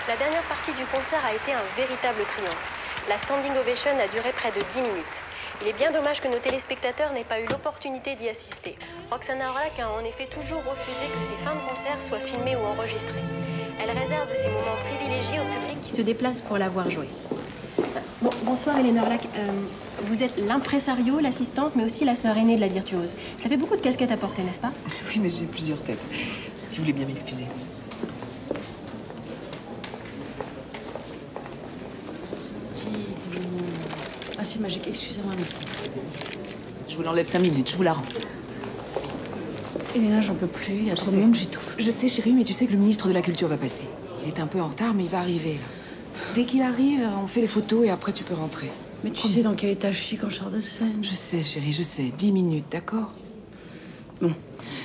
La dernière partie du concert a été un véritable triomphe. La standing ovation a duré près de 10 minutes. Il est bien dommage que nos téléspectateurs n'aient pas eu l'opportunité d'y assister. Roxana Orlac a en effet toujours refusé que ses fins de concert soient filmées ou enregistrées. Elle réserve ces moments privilégiés au public qui se déplace pour la voir jouer. Bonsoir Hélène Orlac. Vous êtes l'impresario, l'assistante, mais aussi la sœur aînée de la virtuose. Ça fait beaucoup de casquettes à porter, n'est-ce pas? Oui, mais j'ai plusieurs têtes. Si vous voulez bien m'excuser. Ah, c'est magique. Excusez-moi un instant. Je vous l'enlève 5 minutes, je vous la rends. Elena, j'en peux plus. Il y a trop de monde, j'étouffe. Je sais, chérie, mais tu sais que le ministre de la Culture va passer. Il est un peu en retard, mais il va arriver, là. Dès qu'il arrive, on fait les photos et après tu peux rentrer. Mais tu sais dans quel état je suis quand je sors de scène. Je sais, chérie, je sais. 10 minutes, d'accord? Bon,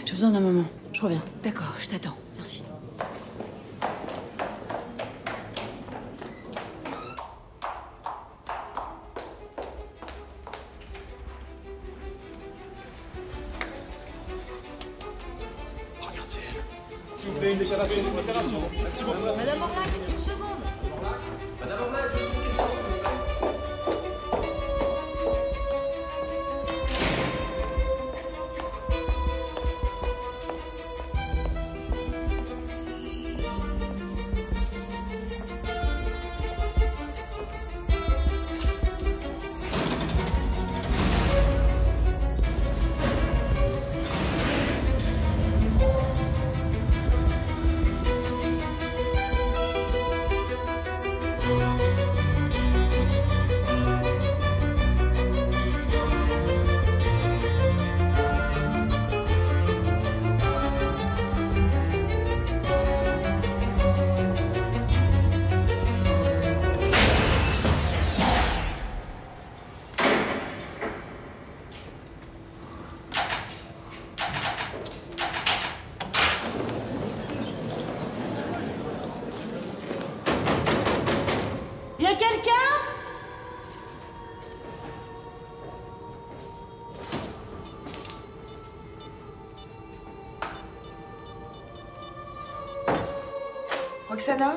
j'ai besoin d'un moment. Je reviens. D'accord, je t'attends. Merci. S'il vous plaît, une déclaration. Madame Orlac, une seconde. Madame Orlac, une question. Y a quelqu'un? Roxana?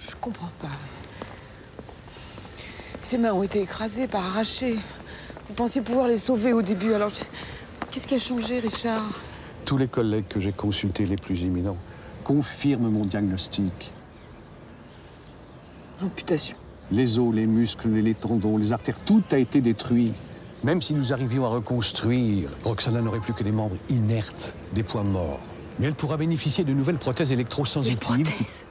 Je comprends pas. Ses mains ont été écrasées, pas arrachées. Vous pensiez pouvoir les sauver au début, alors... Qu'est-ce qui a changé, Richard? Tous les collègues que j'ai consultés, les plus éminents, confirment mon diagnostic. Amputation. Les os, les muscles, les tendons, les artères, tout a été détruit. Même si nous arrivions à reconstruire, Roxana n'aurait plus que des membres inertes, des points morts. Mais elle pourra bénéficier de nouvelles prothèses électrosensitives. Des prothèses.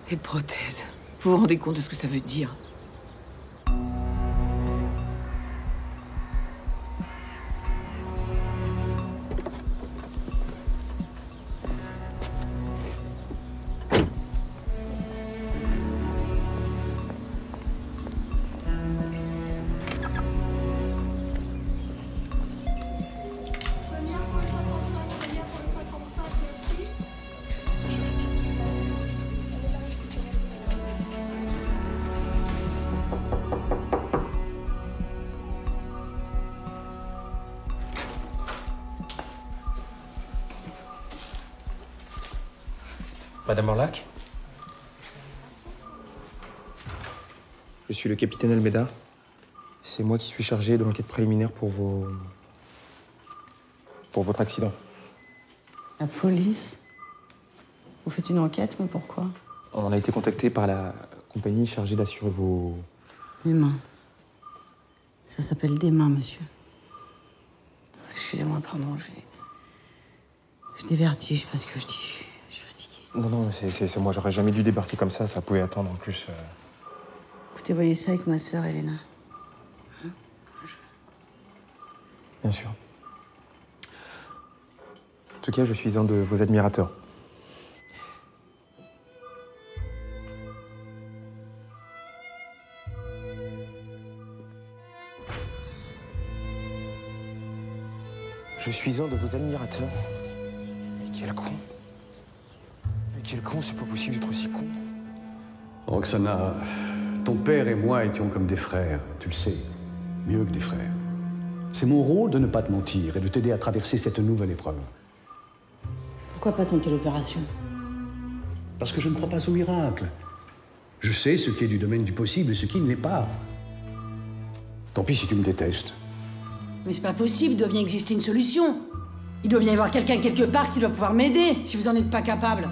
Des prothèses. Vous vous rendez compte de ce que ça veut dire? Madame Orlac? Je suis le capitaine Almeida. C'est moi qui suis chargé de l'enquête préliminaire pour votre accident. La police? Vous faites une enquête, mais pourquoi? On a été contacté par la compagnie chargée d'assurer vos... Des mains. Ça s'appelle des mains, monsieur. Excusez-moi, pardon, j'ai des vertiges parce que je suis fatiguée. Non, c'est moi. J'aurais jamais dû débarquer comme ça pouvait attendre en plus. Écoutez, voyez ça avec ma sœur, Elena. Hein? Bien sûr. En tout cas, je suis un de vos admirateurs. Je suis un de vos admirateurs. Mais quel con. Mais quel con, c'est pas possible d'être aussi con. Roxana, ton père et moi étions comme des frères, tu le sais, mieux que des frères. C'est mon rôle de ne pas te mentir et de t'aider à traverser cette nouvelle épreuve. Pourquoi pas tenter l'opération? Parce que je ne crois pas au miracle. Je sais ce qui est du domaine du possible et ce qui ne l'est pas. Tant pis si tu me détestes. Mais c'est pas possible, il doit bien exister une solution. Il doit bien y avoir quelqu'un quelque part qui doit pouvoir m'aider, si vous en êtes pas capable.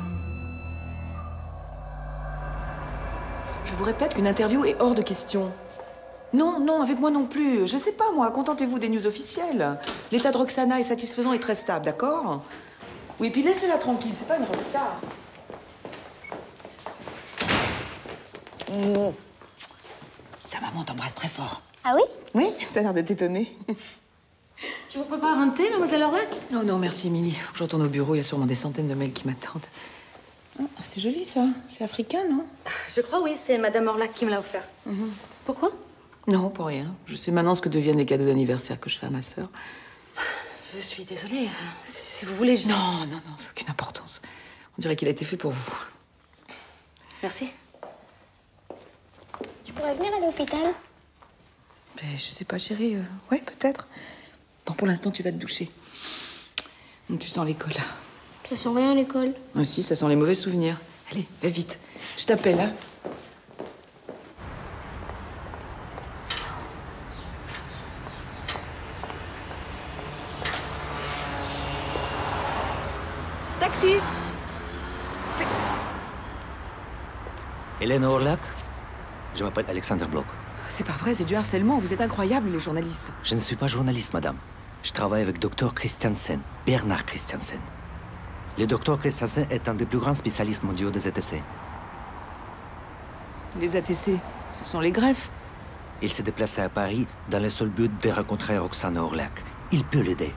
Je vous répète qu'une interview est hors de question. Non, avec moi non plus. Je sais pas, moi, contentez-vous des news officielles. L'état de Roxana est satisfaisant et très stable, d'accord? Oui, puis laissez-la tranquille, c'est pas une rockstar. Ta maman t'embrasse très fort. Ah oui? Oui, ça a l'air de t'étonner. Je vous prépare un thé, mademoiselle Orlac? Non, merci, Émilie. Faut que je retourne au bureau, il y a sûrement des centaines de mails qui m'attendent. Ah, c'est joli, ça. C'est africain, non? Je crois, oui, c'est madame Orlac qui me l'a offert. Pourquoi? Non, pour rien. Je sais maintenant ce que deviennent les cadeaux d'anniversaire que je fais à ma sœur. Je suis désolée. Si vous voulez, je... Non, ça n'a aucune importance. On dirait qu'il a été fait pour vous. Merci. Tu pourrais venir à l'hôpital? Je sais pas, chérie. Ouais, peut-être. Bon, pour l'instant, tu vas te doucher. Tu sens l'école. Ça sent rien à l'école. Ah si, ça sent les mauvais souvenirs. Allez, va vite. Je t'appelle, hein. Taxi! Hélène Orlac? Je m'appelle Alexander Bloch. C'est pas vrai, c'est du harcèlement. Vous êtes incroyables, les journalistes. Je ne suis pas journaliste, madame. Je travaille avec Dr Christiansen, Bernard Christiansen. Le Dr Christiansen est un des plus grands spécialistes mondiaux des ATC. Les ATC, ce sont les greffes. Il s'est déplacé à Paris dans le seul but de rencontrer Roxana Orlac. Il peut l'aider.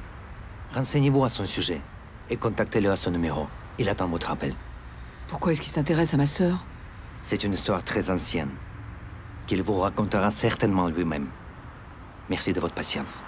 Renseignez-vous à son sujet et contactez-le à son numéro. Il attend votre appel. Pourquoi est-ce qu'il s'intéresse à ma sœur? C'est une histoire très ancienne qu'il vous racontera certainement lui-même. Merci de votre patience.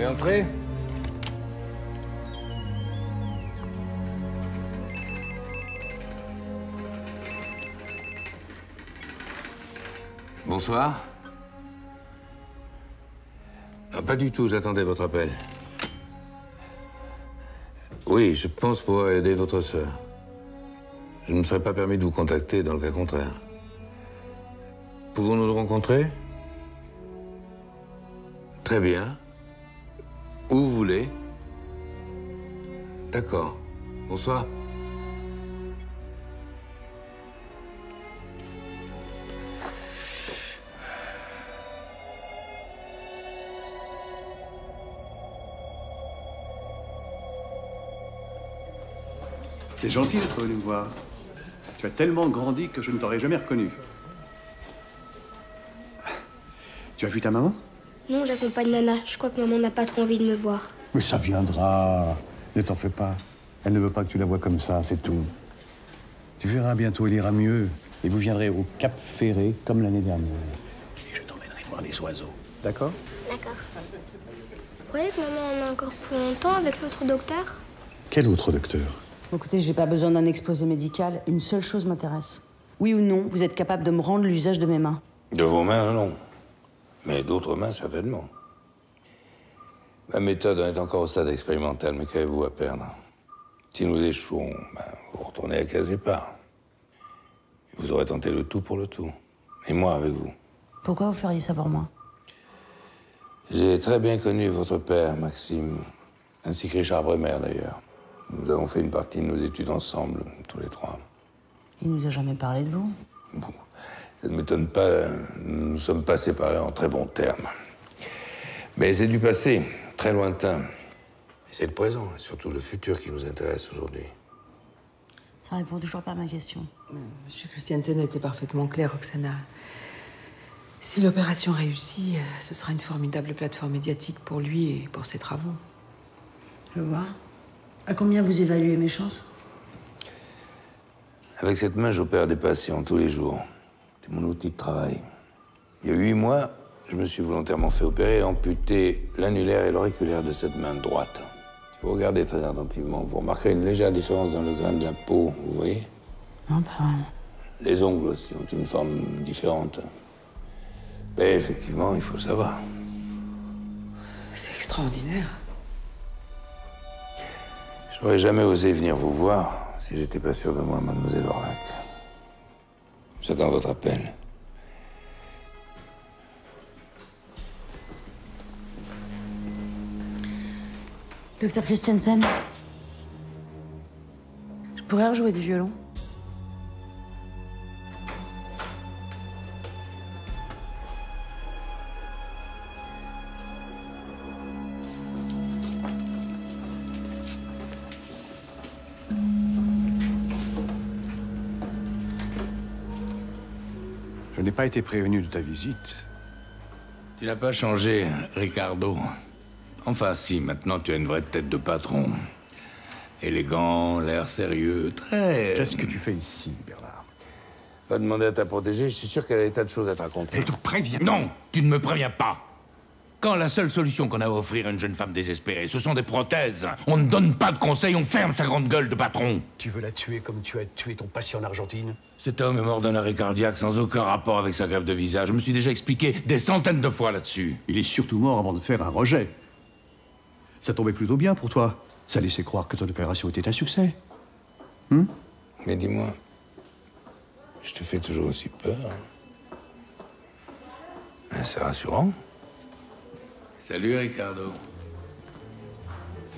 Entrez. Bonsoir. Ah, pas du tout, j'attendais votre appel. Oui, je pense pouvoir aider votre sœur. Je ne me serais pas permis de vous contacter dans le cas contraire. Pouvons-nous nous rencontrer? Très bien. Où vous voulez. D'accord. Bonsoir. C'est gentil d'être venu me voir. Tu as tellement grandi que je ne t'aurais jamais reconnu. Tu as vu ta maman? Non, j'accompagne Nana. Je crois que maman n'a pas trop envie de me voir. Mais ça viendra. Ne t'en fais pas. Elle ne veut pas que tu la vois comme ça, c'est tout. Tu verras, bientôt elle ira mieux. Et vous viendrez au Cap Ferré comme l'année dernière. Et je t'emmènerai voir les oiseaux. D'accord? D'accord. Vous croyez que maman en a encore pour longtemps avec l'autre docteur? Quel autre docteur? Écoutez, j'ai pas besoin d'un exposé médical. Une seule chose m'intéresse. Oui ou non, vous êtes capable de me rendre l'usage de mes mains? De vos mains, non. Mais d'autres mains, certainement. Ma méthode en est encore au stade expérimental, mais qu'avez-vous à perdre? Si nous échouons, vous retournez à Casépart. Vous aurez tenté le tout pour le tout. Et moi avec vous. Pourquoi vous feriez ça pour moi? J'ai très bien connu votre père, Maxime, ainsi que Richard Bremer, d'ailleurs. Nous avons fait une partie de nos études ensemble, tous les trois. Il nous a jamais parlé de vous? Bon, ça ne m'étonne pas, nous ne sommes pas séparés en très bons termes. Mais c'est du passé, très lointain. Et c'est le présent, et surtout le futur qui nous intéresse aujourd'hui. Ça répond toujours pas à ma question. Monsieur Christiansen a été parfaitement clair, Roxana. Si l'opération réussit, ce sera une formidable plateforme médiatique pour lui et pour ses travaux. Je vois. À combien vous évaluez mes chances? Avec cette main, j'opère des patients tous les jours. C'est mon outil de travail. Il y a 8 mois, je me suis volontairement fait opérer et amputer l'annulaire et l'auriculaire de cette main droite. Si vous regardez très attentivement, vous remarquerez une légère différence dans le grain de la peau, vous voyez? Non, pas vraiment. Les ongles aussi ont une forme différente. Mais effectivement, il faut le savoir. C'est extraordinaire. J'aurais jamais osé venir vous voir si j'étais pas sûr de moi, mademoiselle Orlac. J'attends votre appel. Docteur Christiansen, je pourrais rejouer du violon? Je n'ai pas été prévenu de ta visite. Tu n'as pas changé, Ricardo. Enfin, si, maintenant tu as une vraie tête de patron. Élégant, l'air sérieux, très... Qu'est-ce que tu fais ici, Bernard? Pas demander à ta protégée, je suis sûr qu'elle a des tas de choses à te raconter. Je te préviens. Non, tu ne me préviens pas. Quand la seule solution qu'on a à offrir à une jeune femme désespérée, ce sont des prothèses, on ne donne pas de conseils, on ferme sa grande gueule de patron. Tu veux la tuer comme tu as tué ton patient en Argentine? Cet homme est mort d'un arrêt cardiaque sans aucun rapport avec sa greffe de visage. Je me suis déjà expliqué des centaines de fois là-dessus. Il est surtout mort avant de faire un rejet. Ça tombait plutôt bien pour toi. Ça laissait croire que ton opération était un succès. Mais dis-moi, je te fais toujours aussi peur. C'est rassurant. Salut, Ricardo.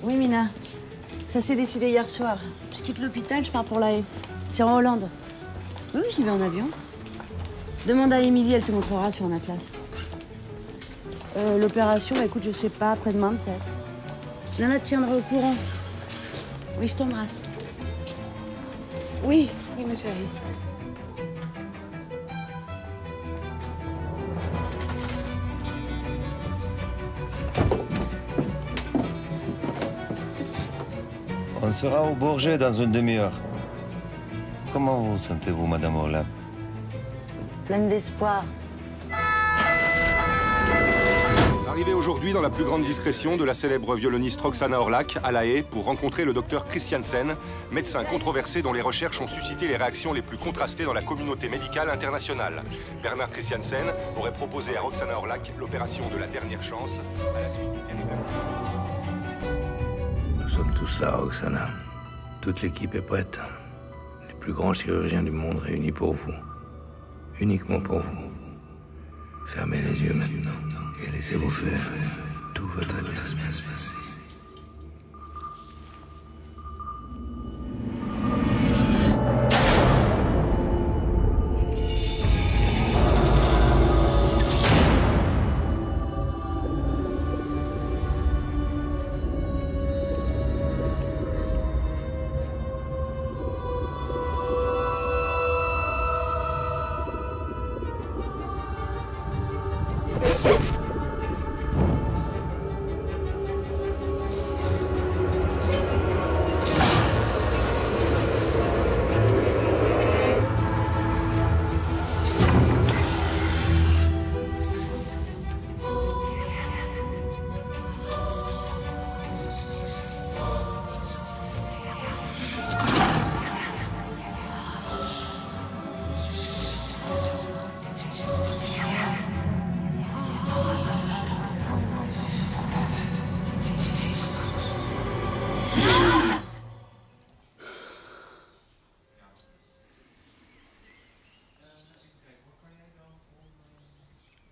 Oui, Mina. Ça s'est décidé hier soir. Je quitte l'hôpital, je pars pour La Haye. C'est en Hollande. Oui, j'y vais en avion. Demande à Émilie, elle te montrera sur un atlas. L'opération, écoute, je sais pas, après-demain peut-être. Nana te tiendra au courant. Oui, je t'embrasse. Oui, ma chérie. On sera au Bourget dans une demi-heure. Comment vous sentez-vous, Madame Orlac? Pleine d'espoir. Arrivé aujourd'hui dans la plus grande discrétion de la célèbre violoniste Roxana Orlak à La Haye pour rencontrer le docteur Christiansen, médecin controversé dont les recherches ont suscité les réactions les plus contrastées dans la communauté médicale internationale. Bernard Christiansen aurait proposé à Roxana Orlak l'opération de la dernière chance à la suite du terrible accident. Nous sommes tous là, Roxana. Toute l'équipe est prête. Les plus grands chirurgiens du monde réunis pour vous. Uniquement pour vous. Fermez les yeux maintenant et laissez-vous faire. Tout va très bien se passer.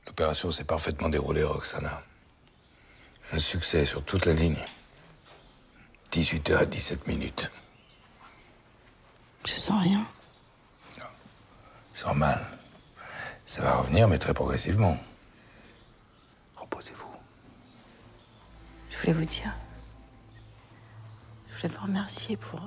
L'opération s'est parfaitement déroulée, Roxana. Un succès sur toute la ligne. 18h à 17 minutes. Je sens rien. C'est normal. Ça va revenir, mais très progressivement. Reposez-vous. Je voulais vous dire. Je voulais vous remercier pour...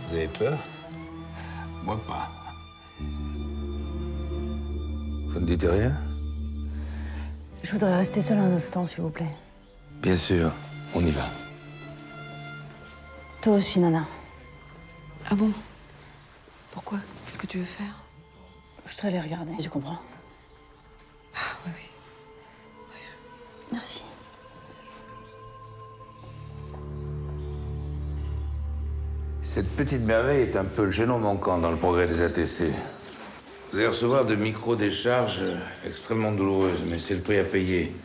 Vous avez peur? Moi pas. Vous ne dites rien? Je voudrais rester seule un instant, s'il vous plaît. Bien sûr, on y va. Toi aussi, Nana. Ah bon? Pourquoi? Qu'est-ce que tu veux faire? Je voudrais les regarder, je comprends. Ah, oui, oui. Merci. Cette petite merveille est un peu le chaînon manquant dans le progrès des ATC. Vous allez recevoir de micro-décharges extrêmement douloureuses, mais c'est le prix à payer.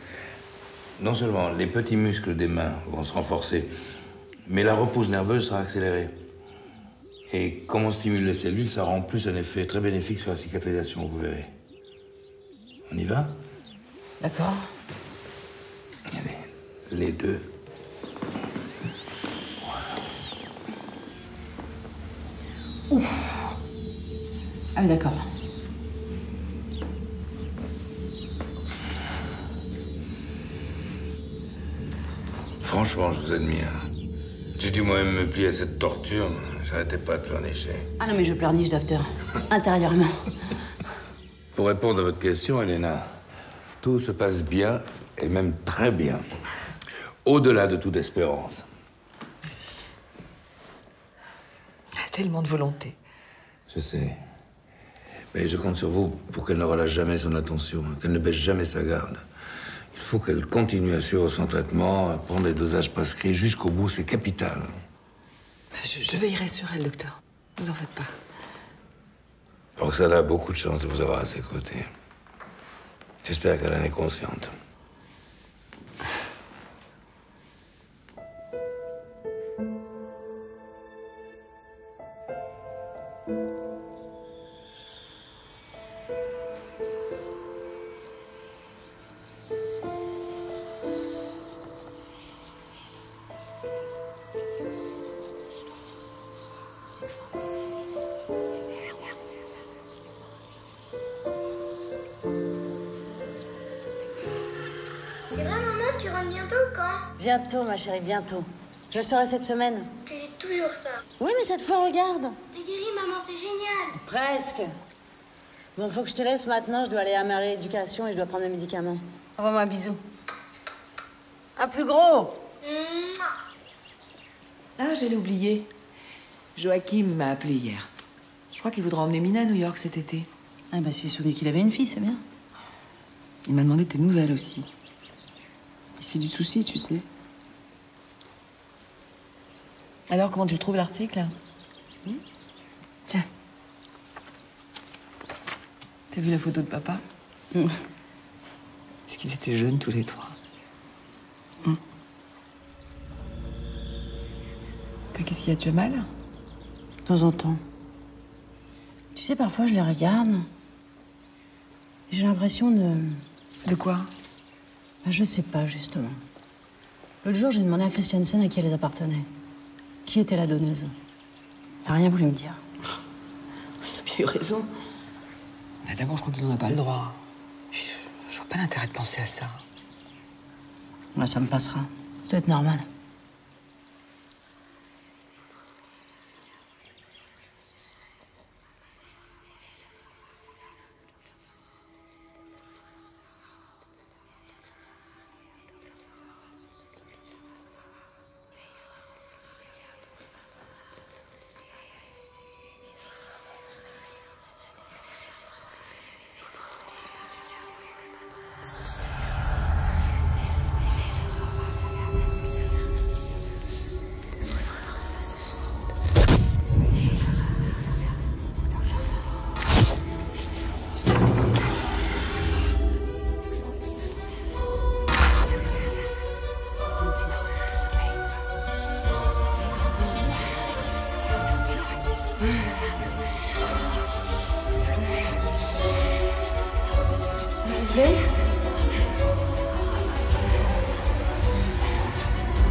Non seulement les petits muscles des mains vont se renforcer, mais la repousse nerveuse sera accélérée. Et comme on stimule les cellules, ça aura en plus un effet très bénéfique sur la cicatrisation, vous verrez. On y va? D'accord. Allez, les deux. Ouf. Ah oui, d'accord. Franchement, je vous admire. J'ai dû moi-même me plier à cette torture. J'arrêtais pas de pleurnicher. Ah non, mais je pleurniche, docteur. Intérieurement. Pour répondre à votre question, Elena, tout se passe bien, et même très bien. Au-delà de toute espérance. Merci. Tellement de volonté. Je sais. Mais je compte sur vous pour qu'elle ne relâche jamais son attention, qu'elle ne baisse jamais sa garde. Il faut qu'elle continue à suivre son traitement, à prendre les dosages prescrits jusqu'au bout, c'est capital. Je veillerai sur elle, docteur. Ne vous en faites pas. Roxana a beaucoup de chance de vous avoir à ses côtés. J'espère qu'elle en est consciente. Bientôt, ma chérie, bientôt. Je le saurai cette semaine. Tu dis toujours ça. Oui, mais cette fois, regarde. T'es guérie, maman, c'est génial. Presque. Bon, faut que je te laisse maintenant. Je dois aller à ma rééducation et je dois prendre mes médicaments. Envoie-moi un bisou. Un plus gros. Ah, j'allais oublier. Joachim m'a appelé hier. Je crois qu'il voudra emmener Mina à New York cet été. Ah bah, s'il s'est souvenu qu'il avait une fille, c'est bien. Il m'a demandé tes nouvelles aussi. Il se fait du souci, tu sais. Alors, comment tu le trouves, l'article? Tiens. T'as vu la photo de papa? Est-ce qu'ils étaient jeunes, tous les trois? Qu'est-ce qu'il y a? Tu as mal? De temps en temps. Tu sais, parfois, je les regarde. J'ai l'impression de... De quoi? Ben, je sais pas, justement. L'autre jour, j'ai demandé à Christiansen à qui elles appartenaient. Qui était la donneuse? Elle a rien voulu me dire. Il a bien eu raison. D'abord, je crois qu'il n'en a pas le droit. Je vois pas l'intérêt de penser à ça. Ouais, ça me passera. Ça doit être normal.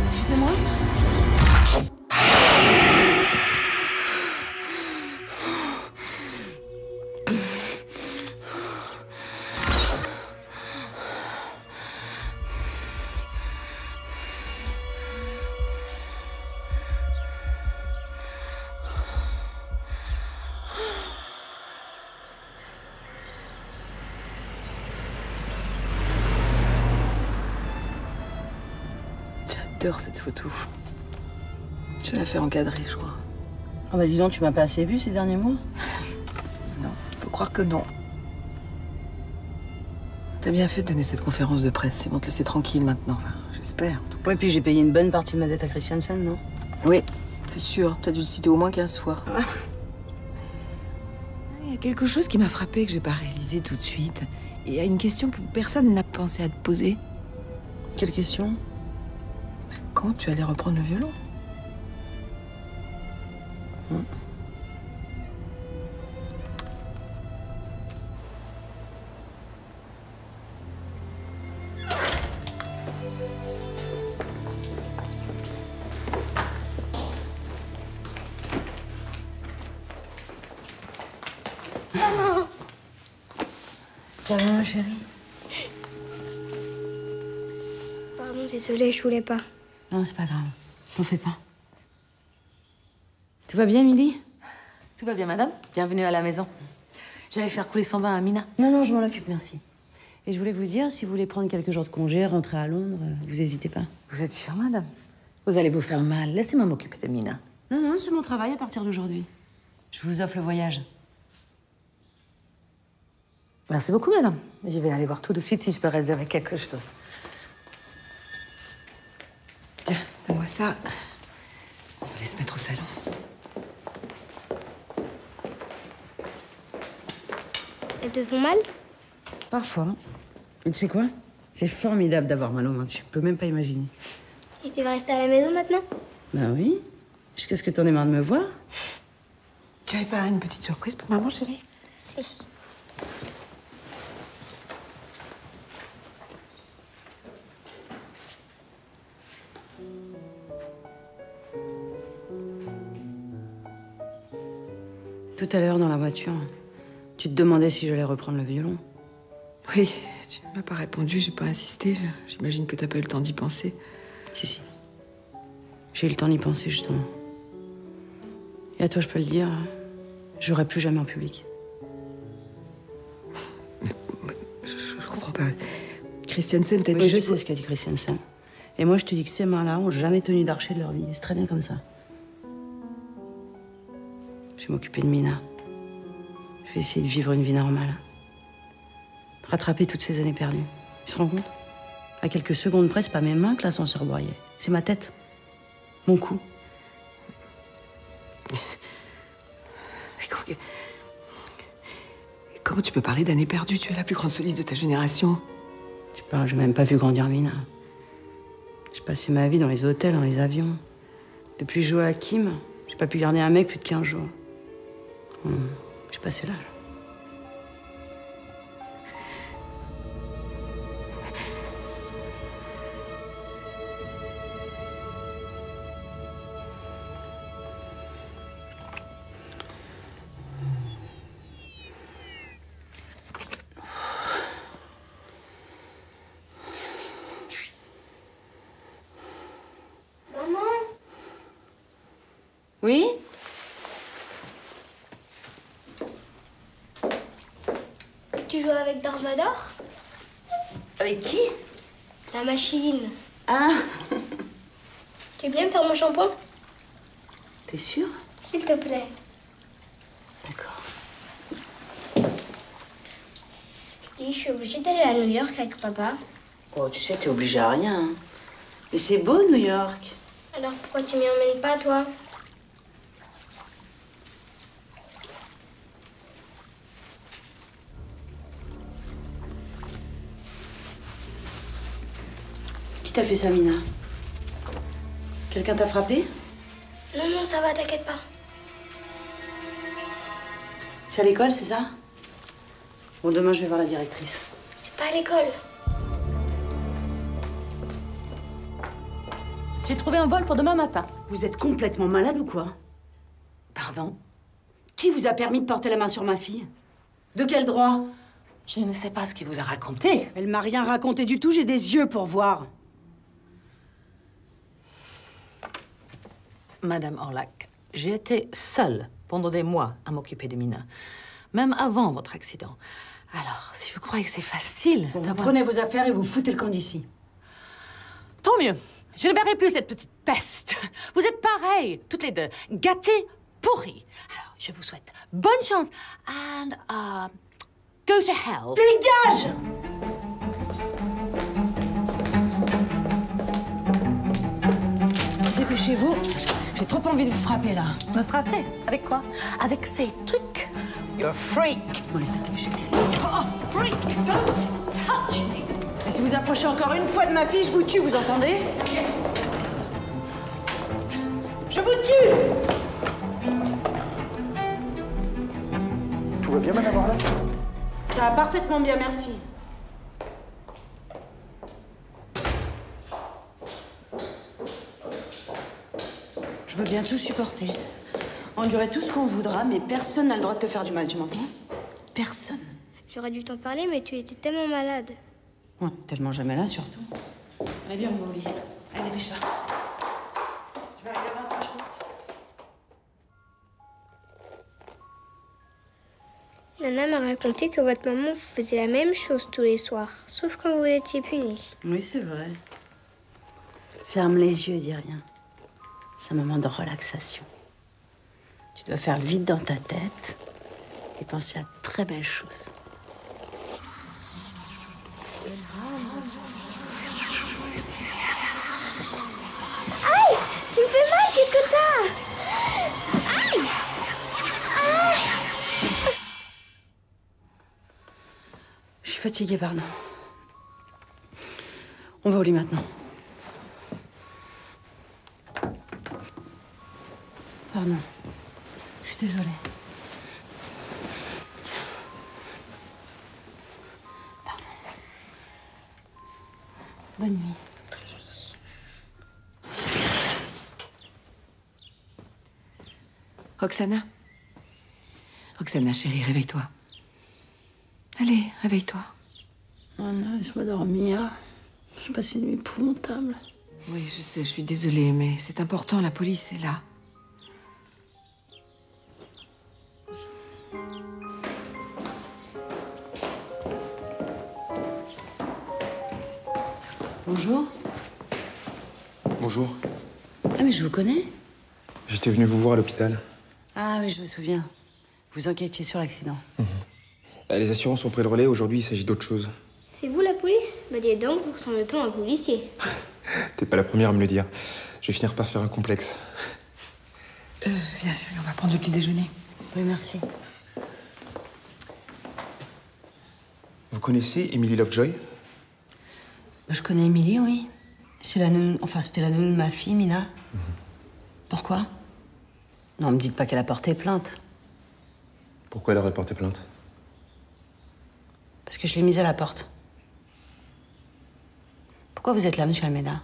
Excusez-moi. J'adore cette photo. Je vais la faire encadrer, je crois. Ah bah dis donc, tu m'as pas assez vu ces derniers mois? Non, faut croire que non. T'as bien fait de donner cette conférence de presse. Ils vont te laisser tranquille maintenant, enfin, j'espère. Ouais, puis j'ai payé une bonne partie de ma dette à Christiansen, non? Oui, c'est sûr. T'as dû le citer au moins 15 fois. Il y a quelque chose qui m'a frappé que j'ai pas réalisé tout de suite. Et il y a une question que personne n'a pensé à te poser. Quelle question? Quand tu allais reprendre le violon? Ça va, ma chérie? Pardon, désolée, je voulais pas. Non, c'est pas grave. T'en fais pas. Tout va bien, Émilie? Tout va bien, madame. Bienvenue à la maison. J'allais faire couler son bain à Mina. Non, non, je m'en occupe, merci. Et je voulais vous dire, si vous voulez prendre quelques jours de congé, rentrer à Londres, vous n'hésitez pas. Vous êtes sûre, madame? Vous allez vous faire mal. Laissez-moi m'occuper de Mina. Non, non, c'est mon travail à partir d'aujourd'hui. Je vous offre le voyage. Merci beaucoup, madame. Je vais aller voir tout de suite si je peux réserver quelque chose. Tiens, donne-moi ça. On va aller se mettre au salon. Elles te font mal? Parfois. Mais tu sais quoi? C'est formidable d'avoir mal aux mains. Tu peux même pas imaginer. Et tu vas rester à la maison maintenant? Ben oui. Jusqu'à ce que t'en aies marre de me voir. Tu avais pas une petite surprise pour maman, chérie? Si. Tout à l'heure, dans la voiture, tu te demandais si j'allais reprendre le violon. Oui, tu m'as pas répondu, j'ai pas insisté. J'imagine que t'as pas eu le temps d'y penser. Si. J'ai eu le temps d'y penser, justement. Et à toi, je peux le dire, j'aurai plus jamais en public. Je comprends pas. Christiansen t'a dit... Oui, je sais ce qu'a dit Christiansen. Et moi, je te dis que ces mains-là ont jamais tenu d'archer de leur vie. C'est très bien comme ça. Je vais m'occuper de Mina. Je vais essayer de vivre une vie normale. Rattraper toutes ces années perdues. Tu te rends compte? À quelques secondes près, c'est pas mes mains que l'ascenseur broyait. C'est ma tête. Mon cou. Comment tu peux parler d'années perdues? Tu es la plus grande soliste de ta génération. Tu parles, j'ai même pas vu grandir Mina. J'ai passé ma vie dans les hôtels, dans les avions. Depuis que je jouais à Kim, j'ai pas pu garder un mec plus de 15 jours. J'ai passé l'âge. Oui? Tu joues avec Darth Vader? Avec qui? La machine. Ah. Tu veux bien me faire mon shampoing? T'es sûre? S'il te plaît. D'accord. Je dis, je suis obligée d'aller à New York avec papa. Oh, tu sais, t'es obligée à rien. Hein. Mais c'est beau, New York. Alors pourquoi tu m'y emmènes pas, toi? Qui t'a fait ça, Mina? Quelqu'un t'a frappé? Non, non, ça va, t'inquiète pas. C'est à l'école, c'est ça? Bon, demain, je vais voir la directrice. C'est pas à l'école. J'ai trouvé un vol pour demain matin. Vous êtes complètement malade ou quoi? Pardon? Qui vous a permis de porter la main sur ma fille? De quel droit? Je ne sais pas ce qu'il vous a raconté. Elle m'a rien raconté du tout, j'ai des yeux pour voir. Madame Orlac, j'ai été seule pendant des mois à m'occuper de Mina, même avant votre accident. Alors, si vous croyez que c'est facile... Bon, vous prenez vos affaires et vous foutez le camp d'ici. Tant mieux. Je ne verrai plus cette petite peste. Vous êtes pareilles, toutes les deux, gâtées, pourries. Alors, je vous souhaite bonne chance and go to hell. Dégage! Dépêchez-vous. J'ai trop envie de vous frapper, là. Me frapper? Avec quoi? Avec ces trucs. You're a freak. Bon, allez, dépêchez-vous. Oh, freak! Don't touch me! Et si vous approchez encore une fois de ma fille, je vous tue, vous entendez? Je vous tue! Tout va bien, madame Orlac? Ça va parfaitement bien, merci. Je veux bien tout supporter. Endurer tout ce qu'on voudra, mais personne n'a le droit de te faire du mal, tu m'entends? Personne. J'aurais dû t'en parler, mais tu étais tellement malade. Ouais, tellement jamais là, surtout. Allez, viens, on va au lit. Allez, dépêche-toi. Je vais arriver avant toi, je pense. Nana m'a raconté que votre maman faisait la même chose tous les soirs, sauf quand vous étiez punis. Oui, c'est vrai. Ferme les yeux, dis rien. C'est un moment de relaxation. Tu dois faire le vide dans ta tête et penser à de très belles choses. Aïe! Tu me fais mal, qu'est-ce que t'as? Aïe! Ah! Je suis fatiguée, pardon. On va au lit maintenant. Pardon. Je suis désolée. Pardon. Bonne nuit. Roxana. Roxana, chérie, réveille-toi. Allez, réveille-toi. Oh non, laisse-moi dormir. J'ai passé une nuit épouvantable. Oui, je sais, je suis désolée, mais c'est important, la police est là. Bonjour. Bonjour. Ah, mais je vous connais. J'étais venu vous voir à l'hôpital. Ah oui, je me souviens. Vous enquêtiez sur l'accident. Les assurances ont pris le relais. Aujourd'hui, il s'agit d'autre chose. C'est vous la police? Bah dis donc, vous ressemblez pas à un policier. T'es pas la première à me le dire. Je vais finir par faire un complexe. Viens, chérie, on va prendre le petit déjeuner. Oui, merci. Vous connaissez Emily Lovejoy? Je connais Émilie, oui. C'est la nounou... Enfin, c'était la nounou de ma fille, Mina. Pourquoi? Non, me dites pas qu'elle a porté plainte. Pourquoi elle aurait porté plainte? Parce que je l'ai mise à la porte. Pourquoi vous êtes là, monsieur Almeida?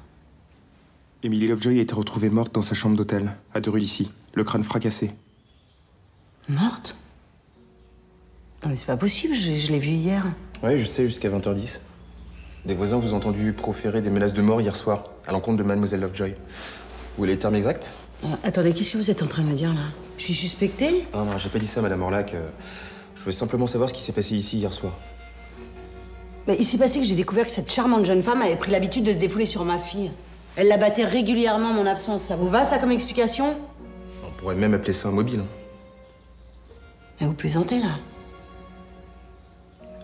Emily Lovejoy a été retrouvée morte dans sa chambre d'hôtel, à 2 rue d'ici, le crâne fracassé. Morte? Non, mais c'est pas possible, je l'ai vue hier. Oui, je sais, jusqu'à 20h10. Des voisins vous ont entendu proférer des menaces de mort hier soir, à l'encontre de mademoiselle Lovejoy. Où est les termes exacts? Attendez, qu'est-ce que vous êtes en train de me dire, là? Je suis suspectée? Non, non, j'ai pas dit ça, madame Orlac. Je voulais simplement savoir ce qui s'est passé ici hier soir. Mais il s'est passé que j'ai découvert que cette charmante jeune femme avait pris l'habitude de se défouler sur ma fille. Elle la battait régulièrement en mon absence. Ça vous va, ça, comme explication? On pourrait même appeler ça un mobile. Mais vous plaisantez, là?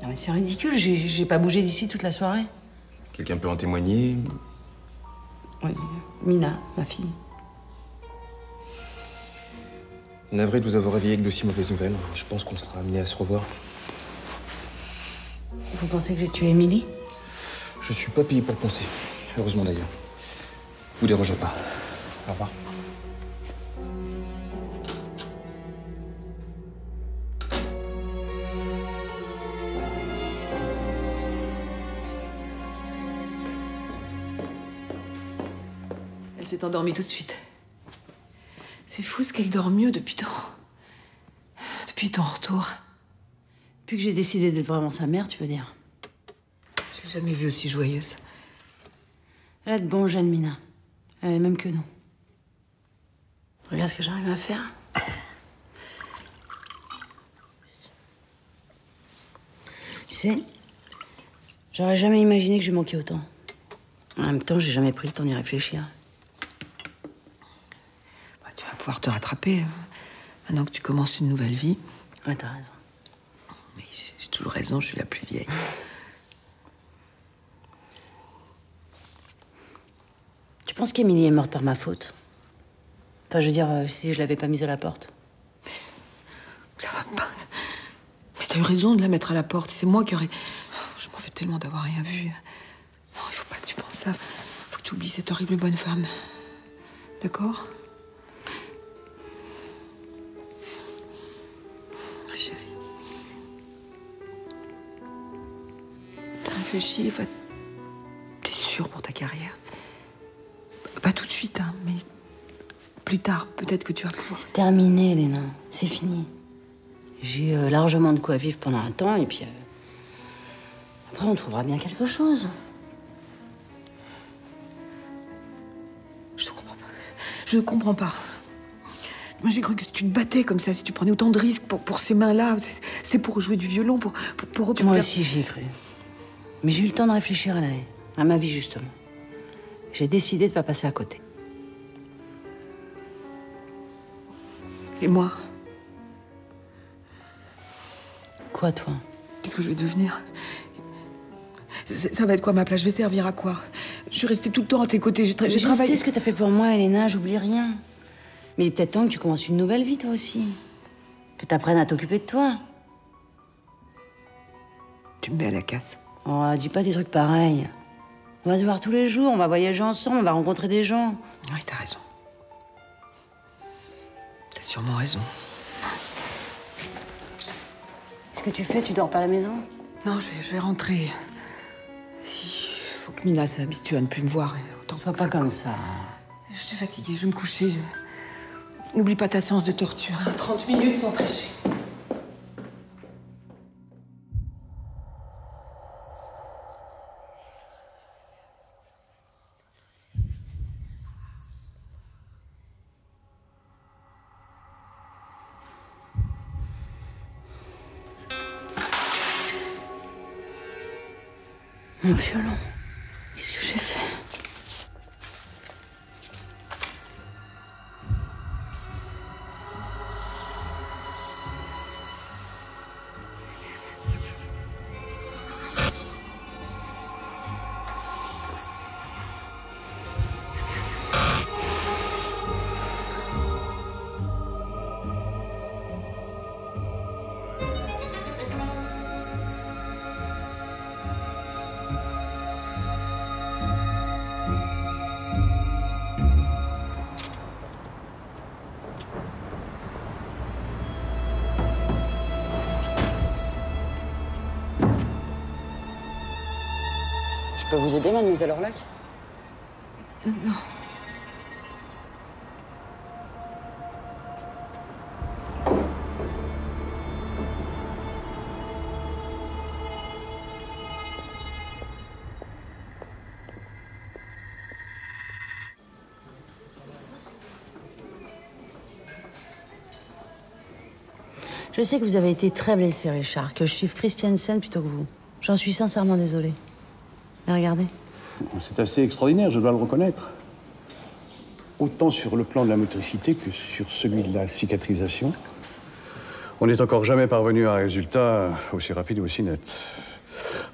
Non, mais c'est ridicule, j'ai pas bougé d'ici toute la soirée. Quelqu'un peut en témoigner? Oui, Mina, ma fille. Navré de vous avoir réveillé avec d'aussi mauvaises nouvelles. Je pense qu'on sera amené à se revoir. Vous pensez que j'ai tué Émilie? Je suis pas payé pour penser. Heureusement d'ailleurs. Vous dérangez pas. Au revoir. Elle s'est endormie tout de suite. C'est fou ce qu'elle dort mieux depuis ton retour. Depuis que j'ai décidé d'être vraiment sa mère, tu veux dire? Je l'ai jamais vue aussi joyeuse. Elle a de bons gènes, Mina. Elle est même que nous. Regarde ce que j'arrive à faire. Tu sais, j'aurais jamais imaginé que je manquais autant. En même temps, j'ai jamais pris le temps d'y réfléchir. Bah, tu vas pouvoir te rattraper maintenant que tu commences une nouvelle vie. Ouais, t'as raison. Mais j'ai toujours raison, je suis la plus vieille. Tu penses qu'Émilie est morte par ma faute? Enfin, je veux dire, si je l'avais pas mise à la porte. Ça va pas. Mais t'as eu raison de la mettre à la porte. C'est moi qui aurais... Je m'en fais tellement d'avoir rien vu. Non, il faut pas que tu penses ça. Faut que tu oublies cette horrible bonne femme. D'accord? Chérie. T'as réfléchi, enfin... T'es sûre pour ta carrière? Pas tout de suite, hein, mais... Plus tard, peut-être que tu vas pouvoir... C'est terminé, Léna. C'est fini. J'ai eu largement de quoi vivre pendant un temps, et puis... Après, on trouvera bien quelque chose. Je te comprends pas. Je ne comprends pas. Moi, j'ai cru que si tu te battais comme ça, si tu prenais autant de risques pour ces mains-là, c'était pour jouer du violon, pour Moi aussi, j'y ai cru. Mais j'ai eu le temps de réfléchir à ma vie, justement. J'ai décidé de pas passer à côté. Et moi? Quoi, toi? Qu'est-ce que je vais devenir? Ça va être quoi, ma place? Je vais servir à quoi? Je suis restée tout le temps à tes côtés, j'ai travaillé... Je sais ce que t'as fait pour moi, Elena, j'oublie rien. Mais il est peut-être temps que tu commences une nouvelle vie, toi aussi. Que t'apprennes à t'occuper de toi. Tu me mets à la casse. Oh, dis pas des trucs pareils. On va se voir tous les jours, on va voyager ensemble, on va rencontrer des gens. Oui, t'as raison. T'as sûrement raison. Qu'est-ce que tu fais? Tu dors pas à la maison? Non, je vais rentrer. Faut que Mina s'habitue à ne plus me voir. Autant sois pas comme ça. Je suis fatiguée, je vais me coucher. N'oublie pas ta séance de torture. 30 minutes sans tricher. Mon violon. Qu'est-ce que j'ai fait? Je peux vous aider, mademoiselle Orlac? Non. Je sais que vous avez été très blessé, Richard, que je suive Christiansen plutôt que vous. J'en suis sincèrement désolée. Mais regardez. C'est assez extraordinaire, je dois le reconnaître. Autant sur le plan de la motricité que sur celui de la cicatrisation. On n'est encore jamais parvenu à un résultat aussi rapide ou aussi net.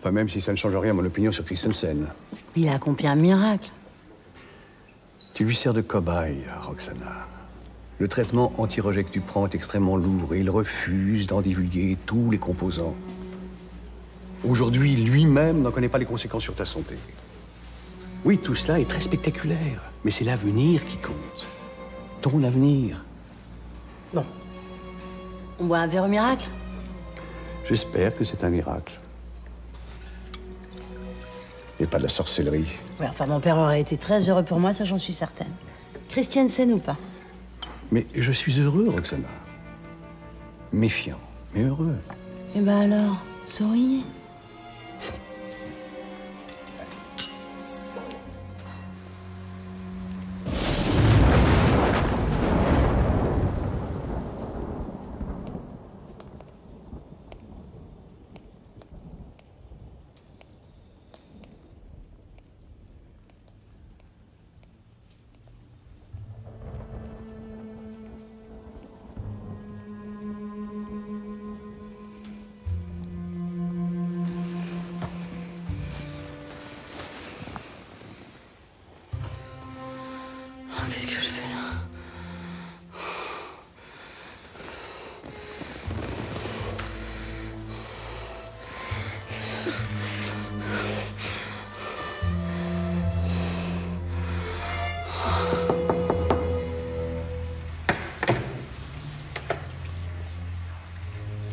Pas même si ça ne change rien à mon opinion sur Christensen. Il a accompli un miracle. Tu lui sers de cobaye, Roxana. Le traitement anti-rejet que tu prends est extrêmement lourd et il refuse d'en divulguer tous les composants. Aujourd'hui, lui-même n'en connaît pas les conséquences sur ta santé. Oui, tout cela est très spectaculaire, mais c'est l'avenir qui compte. Ton avenir. Bon. On boit un verre au miracle? J'espère que c'est un miracle. Et pas de la sorcellerie. Oui, enfin, mon père aurait été très heureux pour moi, ça j'en suis certaine. Christiansen ou pas? Mais je suis heureux, Roxana. Méfiant, mais heureux. Eh ben alors, souriez. Qu'est-ce que je fais là?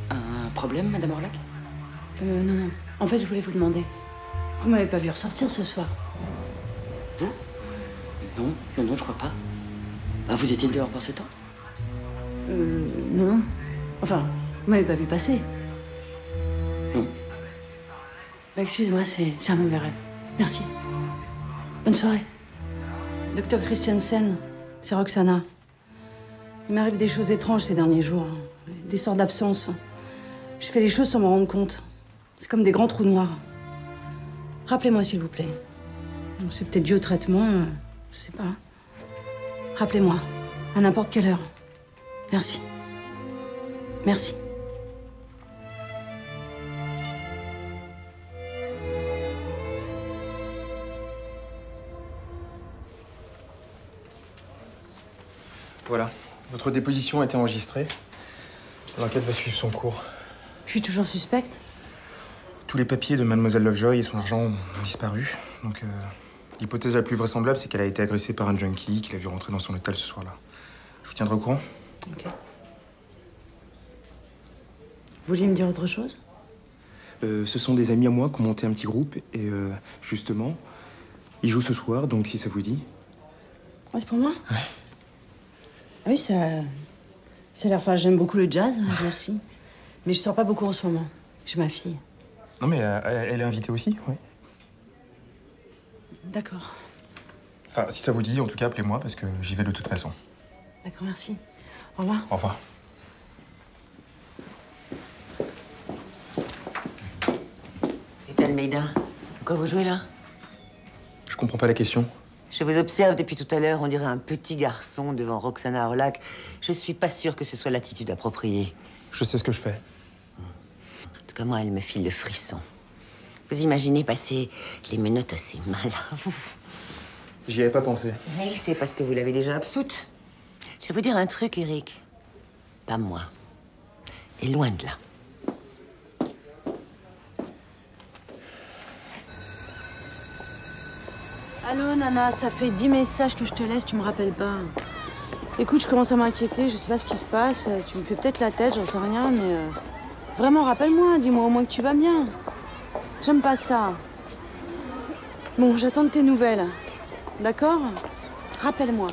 Un problème, madame Orlac? Non. En fait, je voulais vous demander. Vous m'avez pas vu ressortir ce soir? Vous? Non, je crois pas. Ah, vous étiez dehors pour ce temps? Non. Enfin, vous m'avez pas vu passer? Non. Bah, excusez-moi, c'est un mauvais rêve. Merci. Bonne soirée. Docteur Christiansen, c'est Roxana. Il m'arrive des choses étranges ces derniers jours. Des sortes d'absences. Je fais les choses sans m'en rendre compte. C'est comme des grands trous noirs. Rappelez-moi, s'il vous plaît. C'est peut-être dû au traitement, je sais pas. Rappelez-moi, à n'importe quelle heure. Merci. Merci. Voilà, votre déposition a été enregistrée. L'enquête va suivre son cours. Je suis toujours suspecte? Tous les papiers de Mademoiselle Lovejoy et son argent ont disparu. Donc, l'hypothèse la plus vraisemblable, c'est qu'elle a été agressée par un junkie qui l'a vu rentrer dans son hôtel ce soir-là. Je vous tiendrai au courant. Ok. Vous vouliez me dire autre chose? Ce sont des amis à moi qui ont monté un petit groupe et justement, ils jouent ce soir, donc si ça vous dit. Ah, c'est pour moi? Ouais. Ah oui, ça a l'air... Enfin, j'aime beaucoup le jazz, merci. Mais je sors pas beaucoup en ce moment. J'ai ma fille. Non mais elle est invitée aussi, oui. D'accord. Enfin, si ça vous dit, en tout cas, appelez-moi parce que j'y vais de toute façon. D'accord, merci. Au revoir. Au revoir. Et Almeida? Quoi, vous jouez là? Je comprends pas la question. Je vous observe depuis tout à l'heure, on dirait un petit garçon devant Roxana Orlac. Je suis pas sûre que ce soit l'attitude appropriée. Je sais ce que je fais. En tout cas, moi, elle me file le frisson. Vous imaginez passer les menottes à ses mains, là? J'y avais pas pensé. Oui, c'est parce que vous l'avez déjà absoute. Je vais vous dire un truc, Eric. Pas moi. Et loin de là. Allô, Nana, ça fait 10 messages que je te laisse, tu me rappelles pas. Écoute, je commence à m'inquiéter, je sais pas ce qui se passe. Tu me fais peut-être la tête, j'en sais rien, mais... Vraiment, rappelle-moi, dis-moi au moins que tu vas bien. J'aime pas ça. Bon, j'attends de tes nouvelles. D'accord? Rappelle-moi.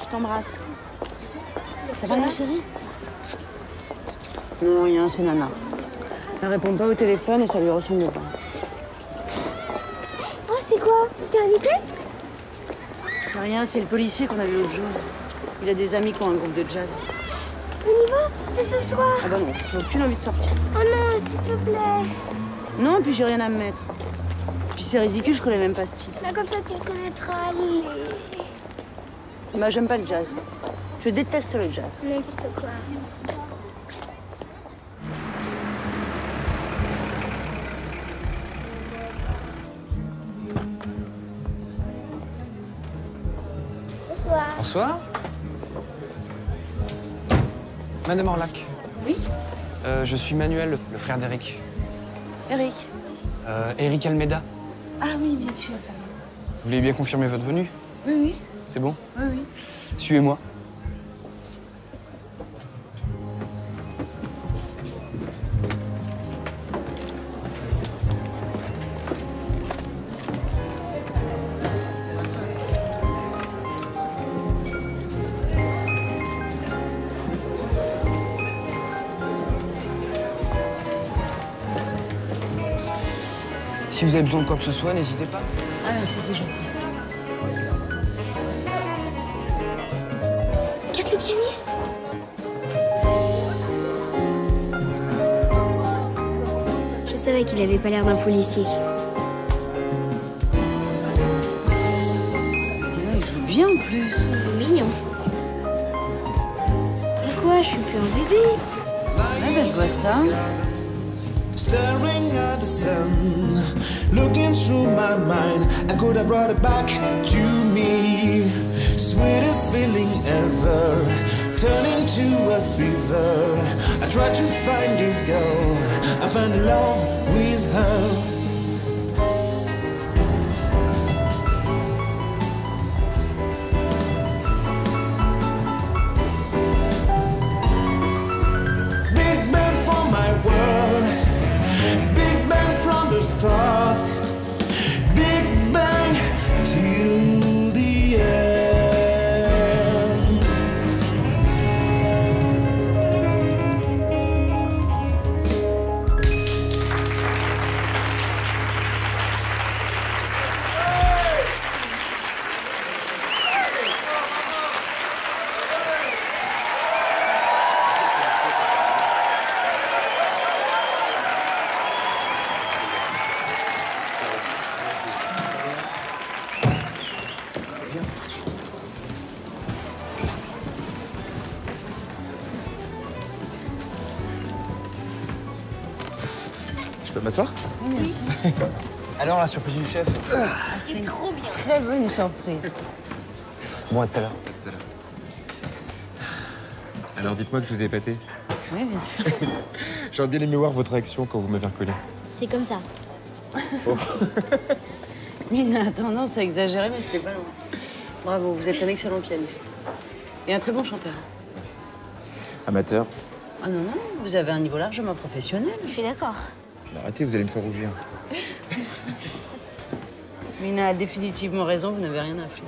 Je t'embrasse. Ça va, ma chérie? Non, rien, c'est Nana. Elle répond pas au téléphone et ça lui ressemble pas. Oh, c'est quoi? T'es invité? C'est rien, c'est le policier qu'on a vu l'autre jour. Il a des amis qui ont un groupe de jazz. On y va? C'est ce soir. Ah bah non, j'ai aucune envie de sortir. Oh non, s'il te plaît. Non, puis j'ai rien à me mettre. Puis c'est ridicule, je connais même pas ce type. Bah comme ça, tu le connaîtras. Allez. Bah j'aime pas le jazz. Je déteste le jazz. N'importe quoi. Bonsoir. Bonsoir. Madame Orlac. Oui? Je suis Manuel, le frère d'Eric. Eric. Eric Almeida. Ah oui, bien sûr. Vous voulez bien confirmer votre venue? Oui, oui. C'est bon? Oui, oui. Suivez-moi. Si vous avez besoin de quoi que ce soit, n'hésitez pas. Ah merci, c'est gentil. Kat, le pianiste. Je savais qu'il avait pas l'air d'un policier. Il joue bien en plus. Mignon. Mais quoi, je suis plus un bébé. Ouais, bah je vois ça. Staring at the sun, looking through my mind, I could have brought it back to me. Sweetest feeling ever, turning to a fever. I tried to find this girl, I found love with her. Start, Big Bang till the end. Je peux m'asseoir? Oui, merci. Alors, la surprise du chef? C'était trop bien. Très bonne surprise. Bon, à tout à l'heure. À tout à l'heure. Alors, dites-moi que je vous ai épaté. Oui, bien sûr. J'aurais bien aimé voir votre réaction quand vous m'avez reconnu. C'est comme ça. Oh. Mina a tendance à exagérer, mais c'était pas loin. Bravo, vous êtes un excellent pianiste. Et un très bon chanteur. Merci. Amateur? Ah non, non, vous avez un niveau largement professionnel. Je suis d'accord. Arrêtez, vous allez me faire rougir. Mina a définitivement raison, vous n'avez rien à un flic.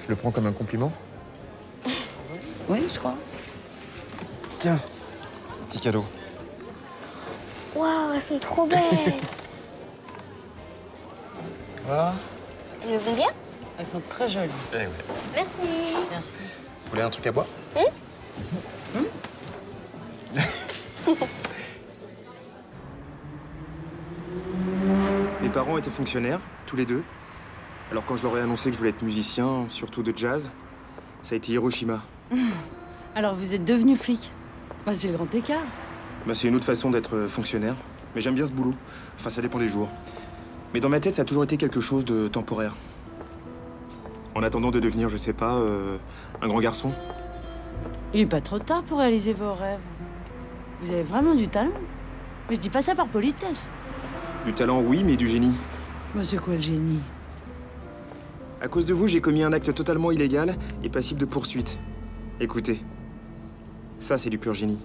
Je le prends comme un compliment? Oui, je crois. Tiens, petit cadeau. Waouh, elles sont trop belles. Voilà. Elles me vont bien? Elles sont très jolies. Eh ouais. Merci. Merci. Vous voulez un truc à boire? Mes parents étaient fonctionnaires, tous les deux. Alors quand je leur ai annoncé que je voulais être musicien, surtout de jazz, ça a été Hiroshima. Alors vous êtes devenu flic? Bah, c'est le grand écart. Bah, c'est une autre façon d'être fonctionnaire. Mais j'aime bien ce boulot. Enfin, ça dépend des jours. Mais dans ma tête, ça a toujours été quelque chose de temporaire. En attendant de devenir, je sais pas, un grand garçon. Il est pas trop tard pour réaliser vos rêves. Vous avez vraiment du talent. Mais je dis pas ça par politesse. Du talent, oui, mais du génie. Mais c'est quoi le génie? À cause de vous, j'ai commis un acte totalement illégal et passible de poursuite. Écoutez, ça, c'est du pur génie.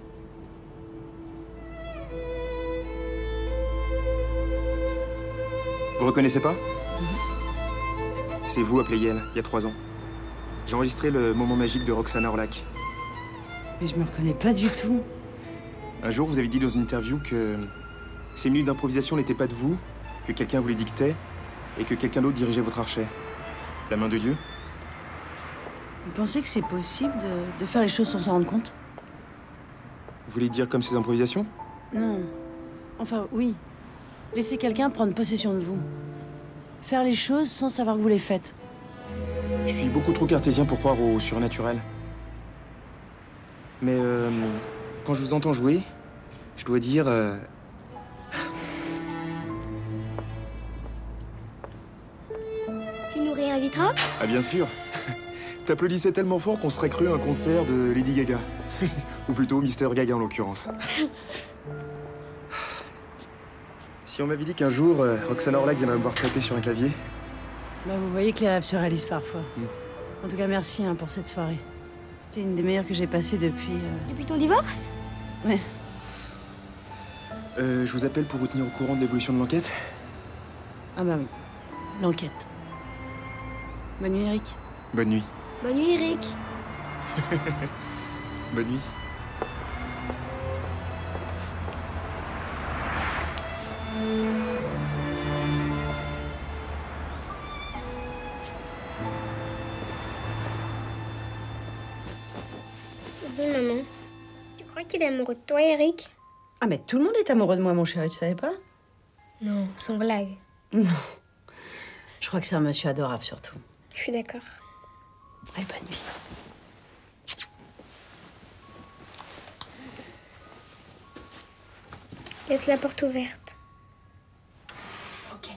Vous reconnaissez pas? C'est vous à Playel, il y a 3 ans. J'ai enregistré le moment magique de Roxana Orlac. Mais je me reconnais pas du tout. Un jour, vous avez dit dans une interview que ces minutes d'improvisation n'étaient pas de vous, que quelqu'un vous les dictait et que quelqu'un d'autre dirigeait votre archet. La main de Dieu? Vous pensez que c'est possible de faire les choses sans s'en rendre compte? Vous voulez dire comme ces improvisations? Non. Enfin, oui. Laissez quelqu'un prendre possession de vous. Faire les choses sans savoir que vous les faites. Je suis beaucoup trop cartésien pour croire au surnaturel. Mais quand je vous entends jouer, je dois dire... Tu nous réinviteras? Ah bien sûr. T'applaudissais tellement fort qu'on serait cru à un concert de Lady Gaga. Ou plutôt Mister Gaga en l'occurrence. Si on m'avait dit qu'un jour, Roxana Orlac viendrait me voir taper sur un clavier... Bah, vous voyez que les rêves se réalisent parfois. En tout cas, merci pour cette soirée. C'était une des meilleures que j'ai passées depuis... Depuis ton divorce? Ouais. Je vous appelle pour vous tenir au courant de l'évolution de l'enquête. Ah bah oui. L'enquête. Bonne nuit, Eric. Bonne nuit. Bonne nuit, Eric. Bonne nuit. Dis, maman, tu crois qu'il est amoureux de toi, Eric? Ah, mais tout le monde est amoureux de moi, mon chéri, tu savais pas? Non, sans blague. Non. Je crois que c'est un monsieur adorable, surtout. Je suis d'accord. Allez, bonne nuit. Laisse la porte ouverte. Ok.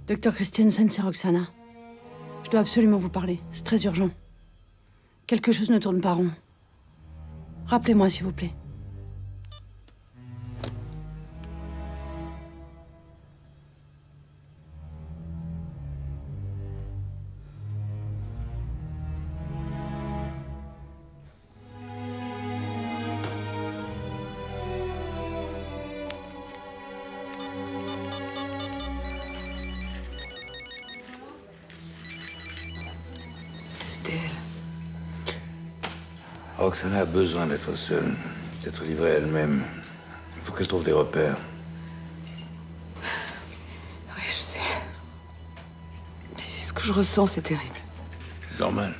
Docteur Christiansen, c'est Roxana. Je dois absolument vous parler. C'est très urgent. Quelque chose ne tourne pas rond. Rappelez-moi, s'il vous plaît. Roxana a besoin d'être seule, d'être livrée à elle-même. Il faut qu'elle trouve des repères. Oui, je sais. Mais c'est ce que je ressens, c'est terrible. C'est normal.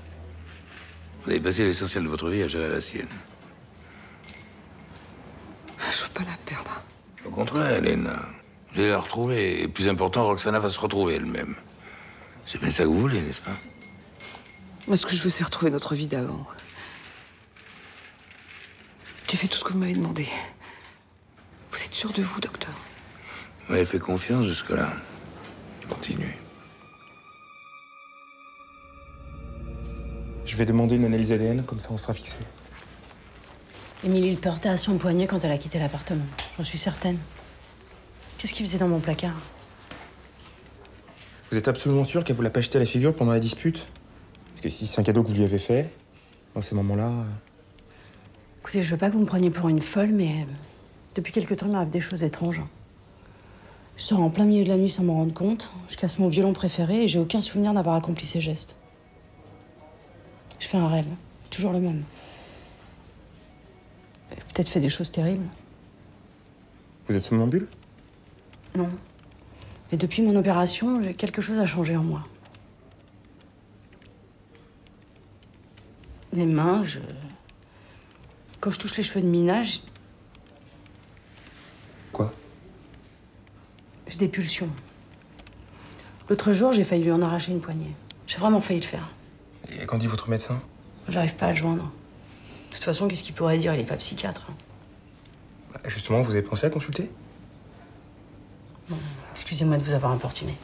Vous avez passé l'essentiel de votre vie à gérer la sienne. Je veux pas la perdre. Au contraire, Elena. Vous allez la retrouver. Et plus important, Roxana va se retrouver elle-même. C'est bien ça que vous voulez, n'est-ce pas? Moi, ce que je veux, c'est retrouver notre vie d'avant. J'ai fait tout ce que vous m'avez demandé. Vous êtes sûr de vous, docteur? Vous m'avez fait confiance jusque-là. Continuez. Je vais demander une analyse ADN, comme ça on sera fixé. Émilie le portait à son poignet quand elle a quitté l'appartement. J'en suis certaine. Qu'est-ce qu'il faisait dans mon placard? Vous êtes absolument sûr qu'elle vous l'a pas jeté à la figure pendant la dispute? Parce que si c'est un cadeau que vous lui avez fait, dans ces moments-là... Écoutez, je veux pas que vous me preniez pour une folle, mais depuis quelque temps, il m'arrive des choses étranges. Je sors en plein milieu de la nuit sans m'en rendre compte. Je casse mon violon préféré et j'ai aucun souvenir d'avoir accompli ces gestes. Je fais un rêve, toujours le même. J'ai peut-être fait des choses terribles. Vous êtes somnambule? Non. Mais depuis mon opération, quelque chose a changé en moi. Les mains, quand je touche les cheveux de Mina, Quoi? J'ai des pulsions. L'autre jour, j'ai failli lui en arracher une poignée. J'ai vraiment failli le faire. Et qu'en dit votre médecin? J'arrive pas à le joindre. De toute façon, qu'est-ce qu'il pourrait dire? Il est pas psychiatre. Justement, vous avez pensé à consulter? Bon, excusez-moi de vous avoir importuné.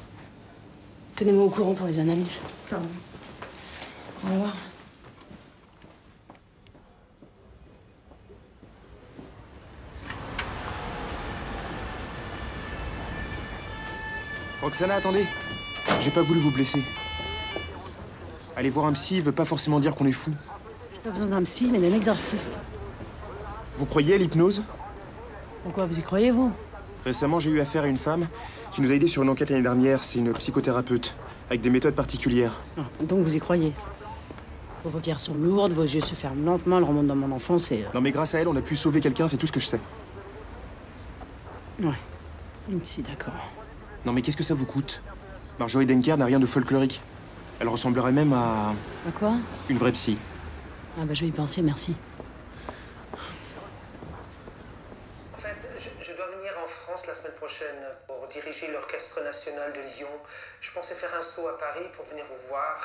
Tenez-moi au courant pour les analyses. Pardon. Au revoir. Roxana, attendez. J'ai pas voulu vous blesser. Aller voir un psy veut pas forcément dire qu'on est fou. J'ai pas besoin d'un psy, mais d'un exorciste. Vous croyez à l'hypnose? Pourquoi vous y croyez, vous? Récemment, j'ai eu affaire à une femme qui nous a aidés sur une enquête l'année dernière. C'est une psychothérapeute, avec des méthodes particulières. Ah, donc vous y croyez? Vos paupières sont lourdes, vos yeux se ferment lentement, elle remonte dans mon enfance et... Non mais grâce à elle, on a pu sauver quelqu'un, c'est tout ce que je sais. Ouais, une psy, d'accord. Non mais qu'est-ce que ça vous coûte? Marjorie Denker n'a rien de folklorique. Elle ressemblerait même à... À quoi? Une vraie psy. Ah bah je vais y penser, merci. En fait, je dois venir en France la semaine prochaine pour diriger l'Orchestre National de Lyon. Je pensais faire un saut à Paris pour venir vous voir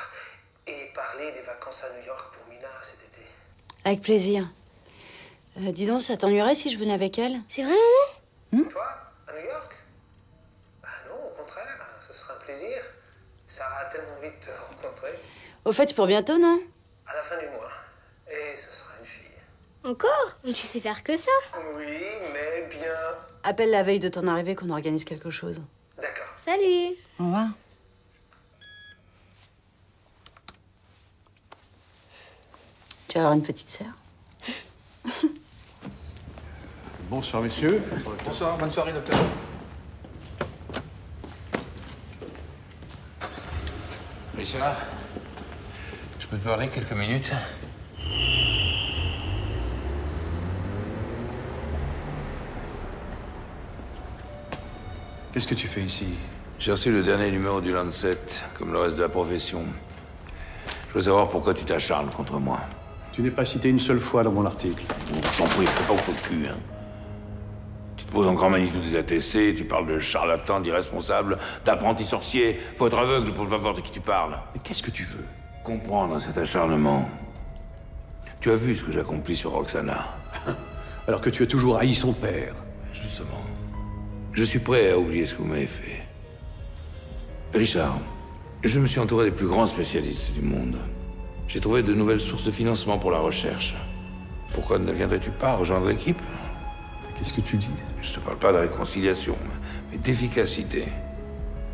et parler des vacances à New York pour Mina cet été. Avec plaisir. Dis donc, ça t'ennuierait si je venais avec elle? C'est vrai, maman? Toi, à New York? Ah non, au contraire, ce sera un plaisir. Sarah a tellement envie de te rencontrer. Au fait, c'est pour bientôt, non? À la fin du mois. Et ce sera une fille. Encore? Tu sais faire que ça? Oui, mais bien... Appelle la veille de ton arrivée qu'on organise quelque chose. D'accord. Salut. Au revoir. Tu vas avoir une petite sœur. Bonsoir, messieurs. Bonsoir, bonne soirée, docteur. Richard, je peux te parler quelques minutes? Qu'est-ce que tu fais ici? J'ai reçu le dernier numéro du Lancet, comme le reste de la profession. Je veux savoir pourquoi tu t'acharnes contre moi. Tu n'es pas cité une seule fois dans mon article. Je t'en prie, fais pas au faux de cul, hein. Tu te poses en grand magnifique des ATC, tu parles de charlatan, d'irresponsable, d'apprenti sorcier. Faut être aveugle pour ne pas voir de qui tu parles. Mais qu'est-ce que tu veux? Comprendre cet acharnement. Tu as vu ce que j'ai accompli sur Roxana. Alors que tu as toujours haï son père. Justement. Je suis prêt à oublier ce que vous m'avez fait. Richard, je me suis entouré des plus grands spécialistes du monde. J'ai trouvé de nouvelles sources de financement pour la recherche. Pourquoi ne viendrais-tu pas rejoindre l'équipe? Qu'est-ce que tu dis? Je te parle pas de réconciliation, mais d'efficacité.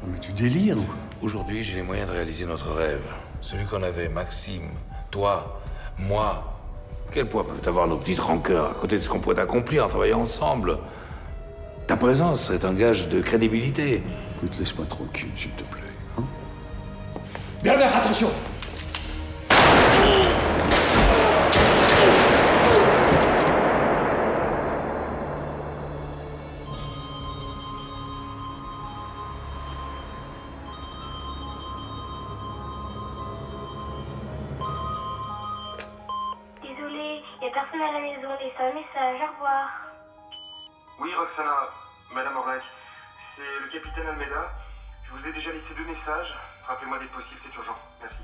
Non, mais tu délires, ou quoi? Aujourd'hui, j'ai les moyens de réaliser notre rêve. Celui qu'on avait, Maxime, toi, moi. Quel poids peuvent avoir nos petites rancœurs à côté de ce qu'on pourrait accomplir en travaillant ensemble? Ta présence est un gage de crédibilité. Écoute, laisse-moi tranquille, s'il te plaît. Hein? Bernard, attention! Désolée, y a personne à la maison, laissez un message, au revoir. Oui, Roxana, Madame Orlac, c'est le capitaine Almeida. Je vous ai déjà laissé 2 messages. Rappelez-moi dès que possible, c'est urgent. Merci.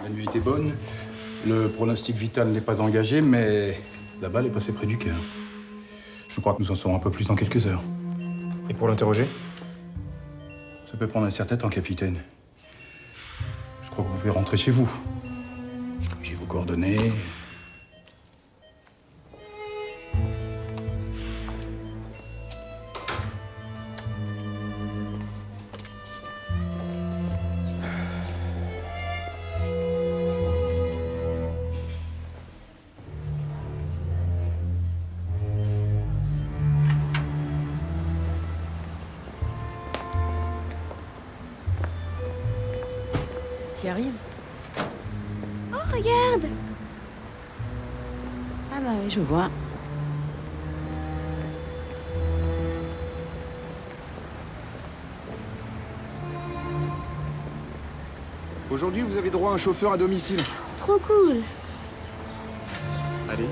La nuit était bonne, le pronostic vital n'est pas engagé, mais la balle est passée près du cœur. Je crois que nous en saurons un peu plus dans quelques heures. Et pour l'interroger? Ça peut prendre un certain temps, capitaine. Je crois que vous pouvez rentrer chez vous. J'ai vos coordonnées. T'y arrives? Oh, regarde! Ah bah oui, je vois. Aujourd'hui, vous avez droit à un chauffeur à domicile. Trop cool! Allez.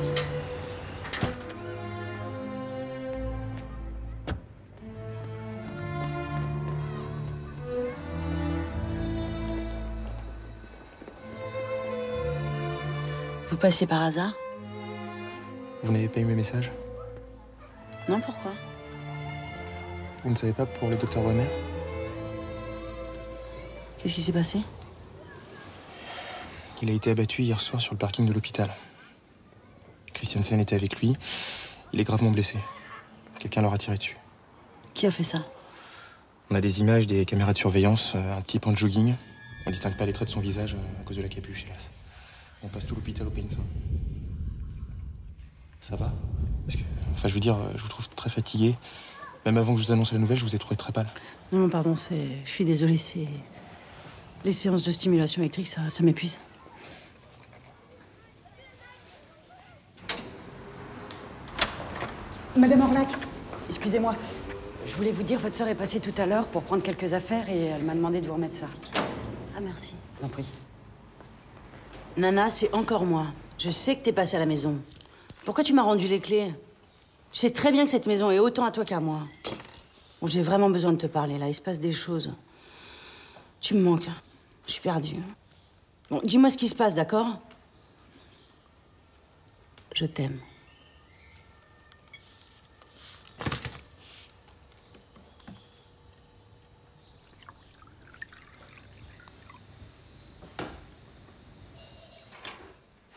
Vous passiez par hasard? Vous n'avez pas eu mes messages? Non, pourquoi? Vous ne savez pas pour le docteur Warner? Qu'est-ce qui s'est passé? Il a été abattu hier soir sur le parking de l'hôpital. Christiansen était avec lui. Il est gravement blessé. Quelqu'un leur a tiré dessus. Qui a fait ça? On a des images des caméras de surveillance, un type en jogging. On ne distingue pas les traits de son visage à cause de la capuche, hélas. On passe tout l'hôpital au peigne fin. Ça va? Parce que, enfin, je veux dire, je vous trouve très fatigué. Même avant que je vous annonce la nouvelle, je vous ai trouvé très pâle. Non, pardon, je suis désolée, c'est... Les séances de stimulation électrique, ça m'épuise. Madame Orlac, excusez-moi. Je voulais vous dire, votre sœur est passée tout à l'heure pour prendre quelques affaires et elle m'a demandé de vous remettre ça. Ah, merci. Je vous en prie. Nana, c'est encore moi. Je sais que t'es passée à la maison. Pourquoi tu m'as rendu les clés? Je sais très bien que cette maison est autant à toi qu'à moi. Bon, j'ai vraiment besoin de te parler, là. Il se passe des choses. Tu me manques. Je suis perdue. Bon, dis-moi ce qui se passe, d'accord? Je t'aime.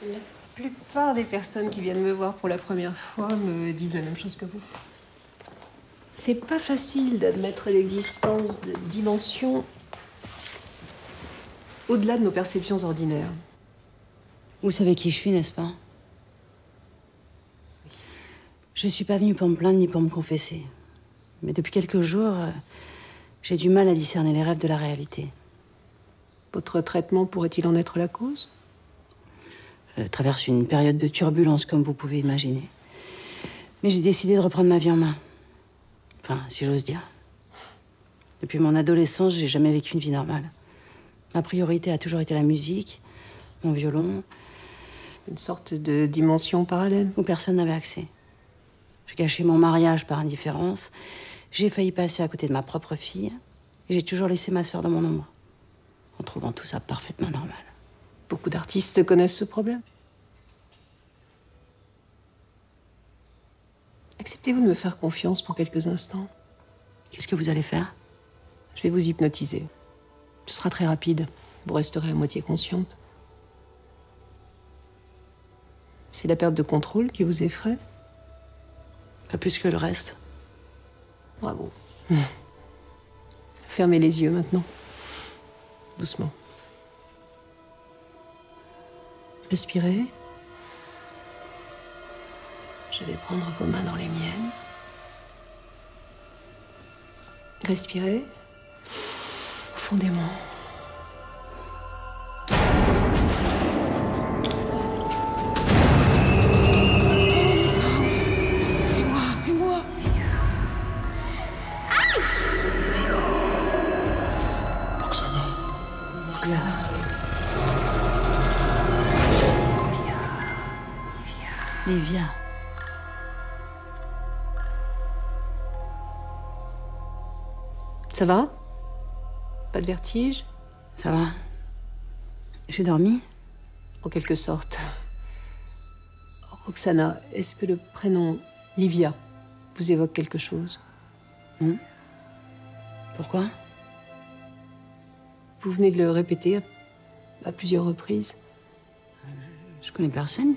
La plupart des personnes qui viennent me voir pour la première fois me disent la même chose que vous. C'est pas facile d'admettre l'existence de dimensions au-delà de nos perceptions ordinaires. Vous savez qui je suis, n'est-ce pas? Je suis pas venue pour me plaindre ni pour me confesser. Mais depuis quelques jours, j'ai du mal à discerner les rêves de la réalité. Votre traitement pourrait-il en être la cause? Je traverse une période de turbulence, comme vous pouvez imaginer. Mais j'ai décidé de reprendre ma vie en main. Enfin, si j'ose dire. Depuis mon adolescence, j'ai jamais vécu une vie normale. Ma priorité a toujours été la musique, mon violon. Une sorte de dimension parallèle où personne n'avait accès. J'ai gâché mon mariage par indifférence. J'ai failli passer à côté de ma propre fille. Et j'ai toujours laissé ma sœur dans mon ombre. En trouvant tout ça parfaitement normal. Beaucoup d'artistes connaissent ce problème. Acceptez-vous de me faire confiance pour quelques instants? Qu'est-ce que vous allez faire? Je vais vous hypnotiser. Ce sera très rapide. Vous resterez à moitié consciente. C'est la perte de contrôle qui vous effraie? Pas plus que le reste. Bravo. Fermez les yeux maintenant. Doucement. Respirez. Je vais prendre vos mains dans les miennes. Respirez profondément. Et moi. Roxana. Livia. Ça va? Pas de vertige? Ça va. J'ai dormi? En quelque sorte. Roxana, est-ce que le prénom Livia vous évoque quelque chose? Non. Pourquoi? Vous venez de le répéter à plusieurs reprises. Je connais personne.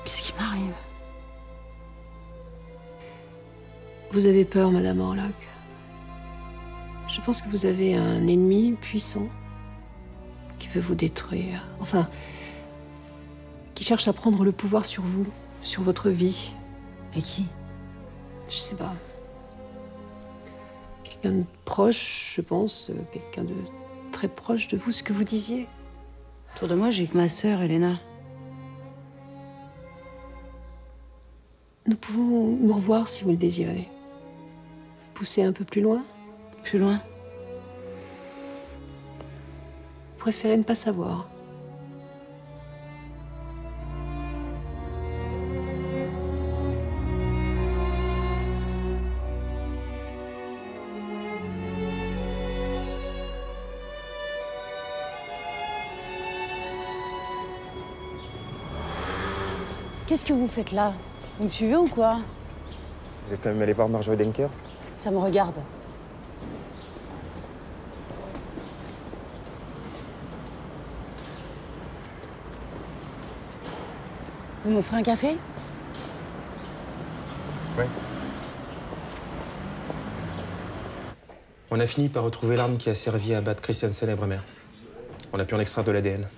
Qu'est-ce qui m'arrive? Vous avez peur, Madame Orlac. Je pense que vous avez un ennemi puissant qui veut vous détruire. Enfin, qui cherche à prendre le pouvoir sur vous, sur votre vie. Et qui? Je sais pas. Quelqu'un de proche, je pense. Quelqu'un de très proche de vous, ce que vous disiez. Autour de moi, j'ai que ma sœur, Elena. Nous pouvons nous revoir si vous le désirez. Poussez un peu plus loin. Plus loin? Vous préférez ne pas savoir. Qu'est-ce que vous faites là? Vous me suivez ou quoi? Vous êtes quand même allé voir Marjorie Denker? Ça me regarde. Vous m'offrez un café? Ouais. On a fini par retrouver l'arme qui a servi à abattre Christiansen et Bremer. On a pu en extraire de l'ADN.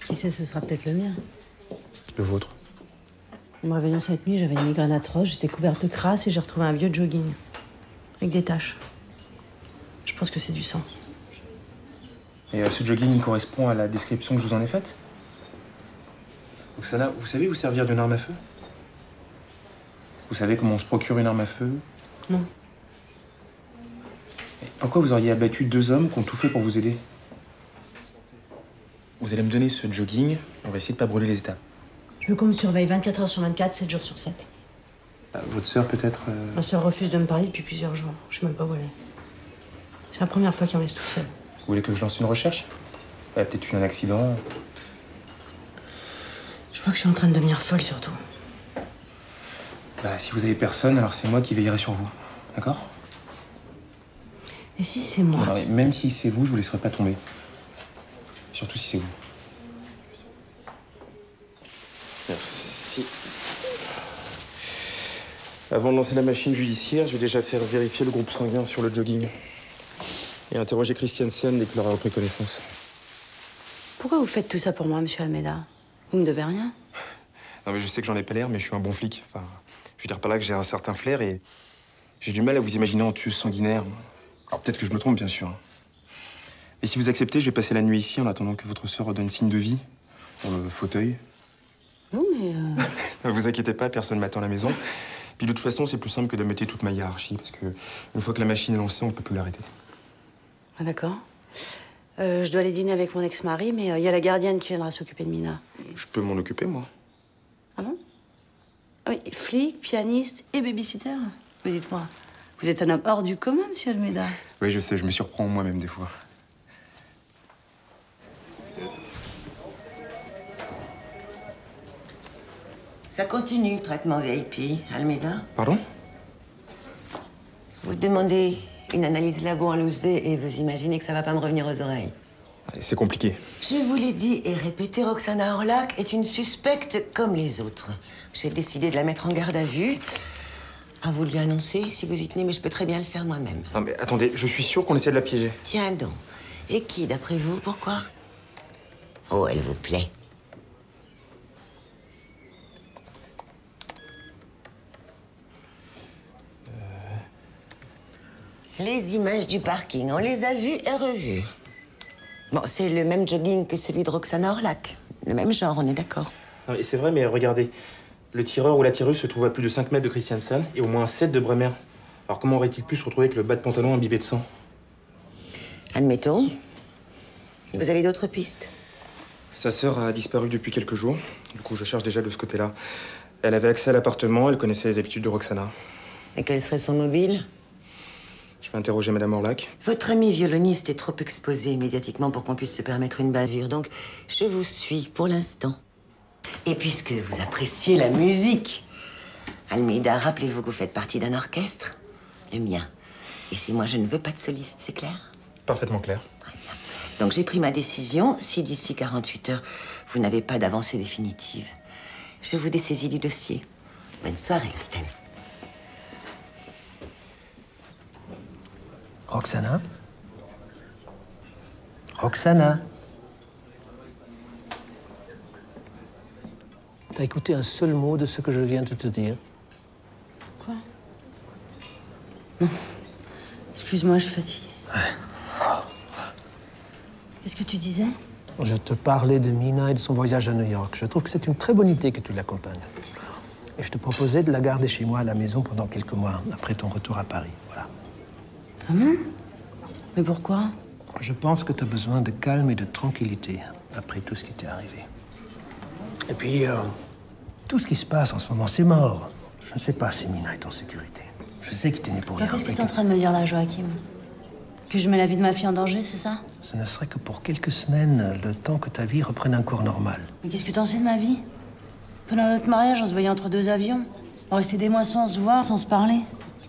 Qui sait, ce sera peut-être le mien. Le vôtre. En me réveillant cette nuit, j'avais une migraine atroce, j'étais couverte de crasse et j'ai retrouvé un vieux jogging. Avec des taches. Je pense que c'est du sang. Et ce jogging il correspond à la description que je vous en ai faite? Oksana, vous savez vous servir d'une arme à feu? Vous savez comment on se procure une arme à feu? Non. Et pourquoi vous auriez abattu 2 hommes qui ont tout fait pour vous aider? Vous allez me donner ce jogging, on va essayer de pas brûler les étapes. Je veux qu'on me surveille 24 heures sur 24, 7 jours sur 7. Votre sœur, peut-être Ma sœur refuse de me parler depuis plusieurs jours. Je sais même pas où elle est. C'est la première fois qu'elle me laisse toute seule. Vous voulez que je lance une recherche? Elle a peut-être eu un accident. Je vois que je suis en train de devenir folle, surtout. Bah, si vous avez personne, alors c'est moi qui veillerai sur vous. D'accord? Et si c'est moi? Alors, même si c'est vous, je vous laisserai pas tomber. Surtout si c'est vous. Merci. Avant de lancer la machine judiciaire, je vais déjà faire vérifier le groupe sanguin sur le jogging. Et interroger Christiansen dès qu'il aura repris connaissance. Pourquoi vous faites tout ça pour moi, monsieur Almeida? Vous me devez rien. Non mais je sais que j'en ai pas l'air, mais je suis un bon flic. Enfin, je veux dire par là que j'ai un certain flair et j'ai du mal à vous imaginer en tueuse sanguinaire. Alors peut-être que je me trompe, bien sûr. Et si vous acceptez, je vais passer la nuit ici en attendant que votre sœur redonne signe de vie. Dans le fauteuil. Vous, mais... Ne vous inquiétez pas, personne m'attend à la maison. Puis de toute façon, c'est plus simple que d'ameuter toute ma hiérarchie, parce que une fois que la machine est lancée, on peut plus l'arrêter. Ah, d'accord. Je dois aller dîner avec mon ex-mari, mais il y a la gardienne qui viendra s'occuper de Mina. Je peux m'en occuper, moi. Ah bon? Ah oui, flic, pianiste et babysitter. Mais dites-moi, vous êtes un homme hors du commun, monsieur Almeida. Oui, je sais, je me surprends moi-même des fois. Ça continue, traitement VIP, Almeida. Pardon? Vous demandez une analyse labo en loose day et vous imaginez que ça va pas me revenir aux oreilles. C'est compliqué. Je vous l'ai dit et répété, Roxana Orlac est une suspecte comme les autres. J'ai décidé de la mettre en garde à vue. À vous de lui annoncer si vous y tenez, mais je peux très bien le faire moi-même. Non mais attendez, je suis sûr qu'on essaie de la piéger. Tiens donc. Et qui, d'après vous, pourquoi? Oh, elle vous plaît. Les images du parking, on les a vues et revues. Bon, c'est le même jogging que celui de Roxana Orlac. Le même genre, on est d'accord. Et c'est vrai, mais regardez. Le tireur ou la tireuse se trouve à plus de 5 mètres de Christiansen et au moins 7 de Bremer. Alors comment aurait-il pu se retrouver avec le bas de pantalon imbibé de sang? Admettons. Vous avez d'autres pistes? Sa sœur a disparu depuis quelques jours. Du coup, je cherche déjà de ce côté-là. Elle avait accès à l'appartement, elle connaissait les habitudes de Roxana. Et quel serait son mobile? Je vais interroger Madame Orlac. Votre ami violoniste est trop exposé médiatiquement pour qu'on puisse se permettre une bavure, donc je vous suis pour l'instant. Et puisque vous appréciez la musique, Almeida, rappelez-vous que vous faites partie d'un orchestre, le mien. Et si moi je ne veux pas de soliste, c'est clair? Parfaitement clair. Très bien. Donc j'ai pris ma décision. Si d'ici 48 heures, vous n'avez pas d'avancée définitive, je vous dessaisis du dossier. Bonne soirée, capitaine. Roxana? Roxana? T'as écouté un seul mot de ce que je viens de te dire? Quoi? Non. Excuse-moi, je suis fatiguée. Qu'est-ce que tu disais? Je te parlais de Mina et de son voyage à New York. Je trouve que c'est une très bonne idée que tu l'accompagnes. Et je te proposais de la garder chez moi à la maison pendant quelques mois, après ton retour à Paris. Voilà. Ah bon? Mais pourquoi? Je pense que tu as besoin de calme et de tranquillité après tout ce qui t'est arrivé. Et puis, tout ce qui se passe en ce moment, c'est mort. Je ne sais pas si Mina est en sécurité. Je sais que t'es né pour rien. Qu'est-ce que t'es en train de me dire là, Joachim? Que je mets la vie de ma fille en danger, c'est ça? Ce ne serait que pour quelques semaines, le temps que ta vie reprenne un cours normal. Mais qu'est-ce que t'en sais de ma vie? Pendant notre mariage, on se voyait entre deux avions. On restait des mois sans se voir, sans se parler.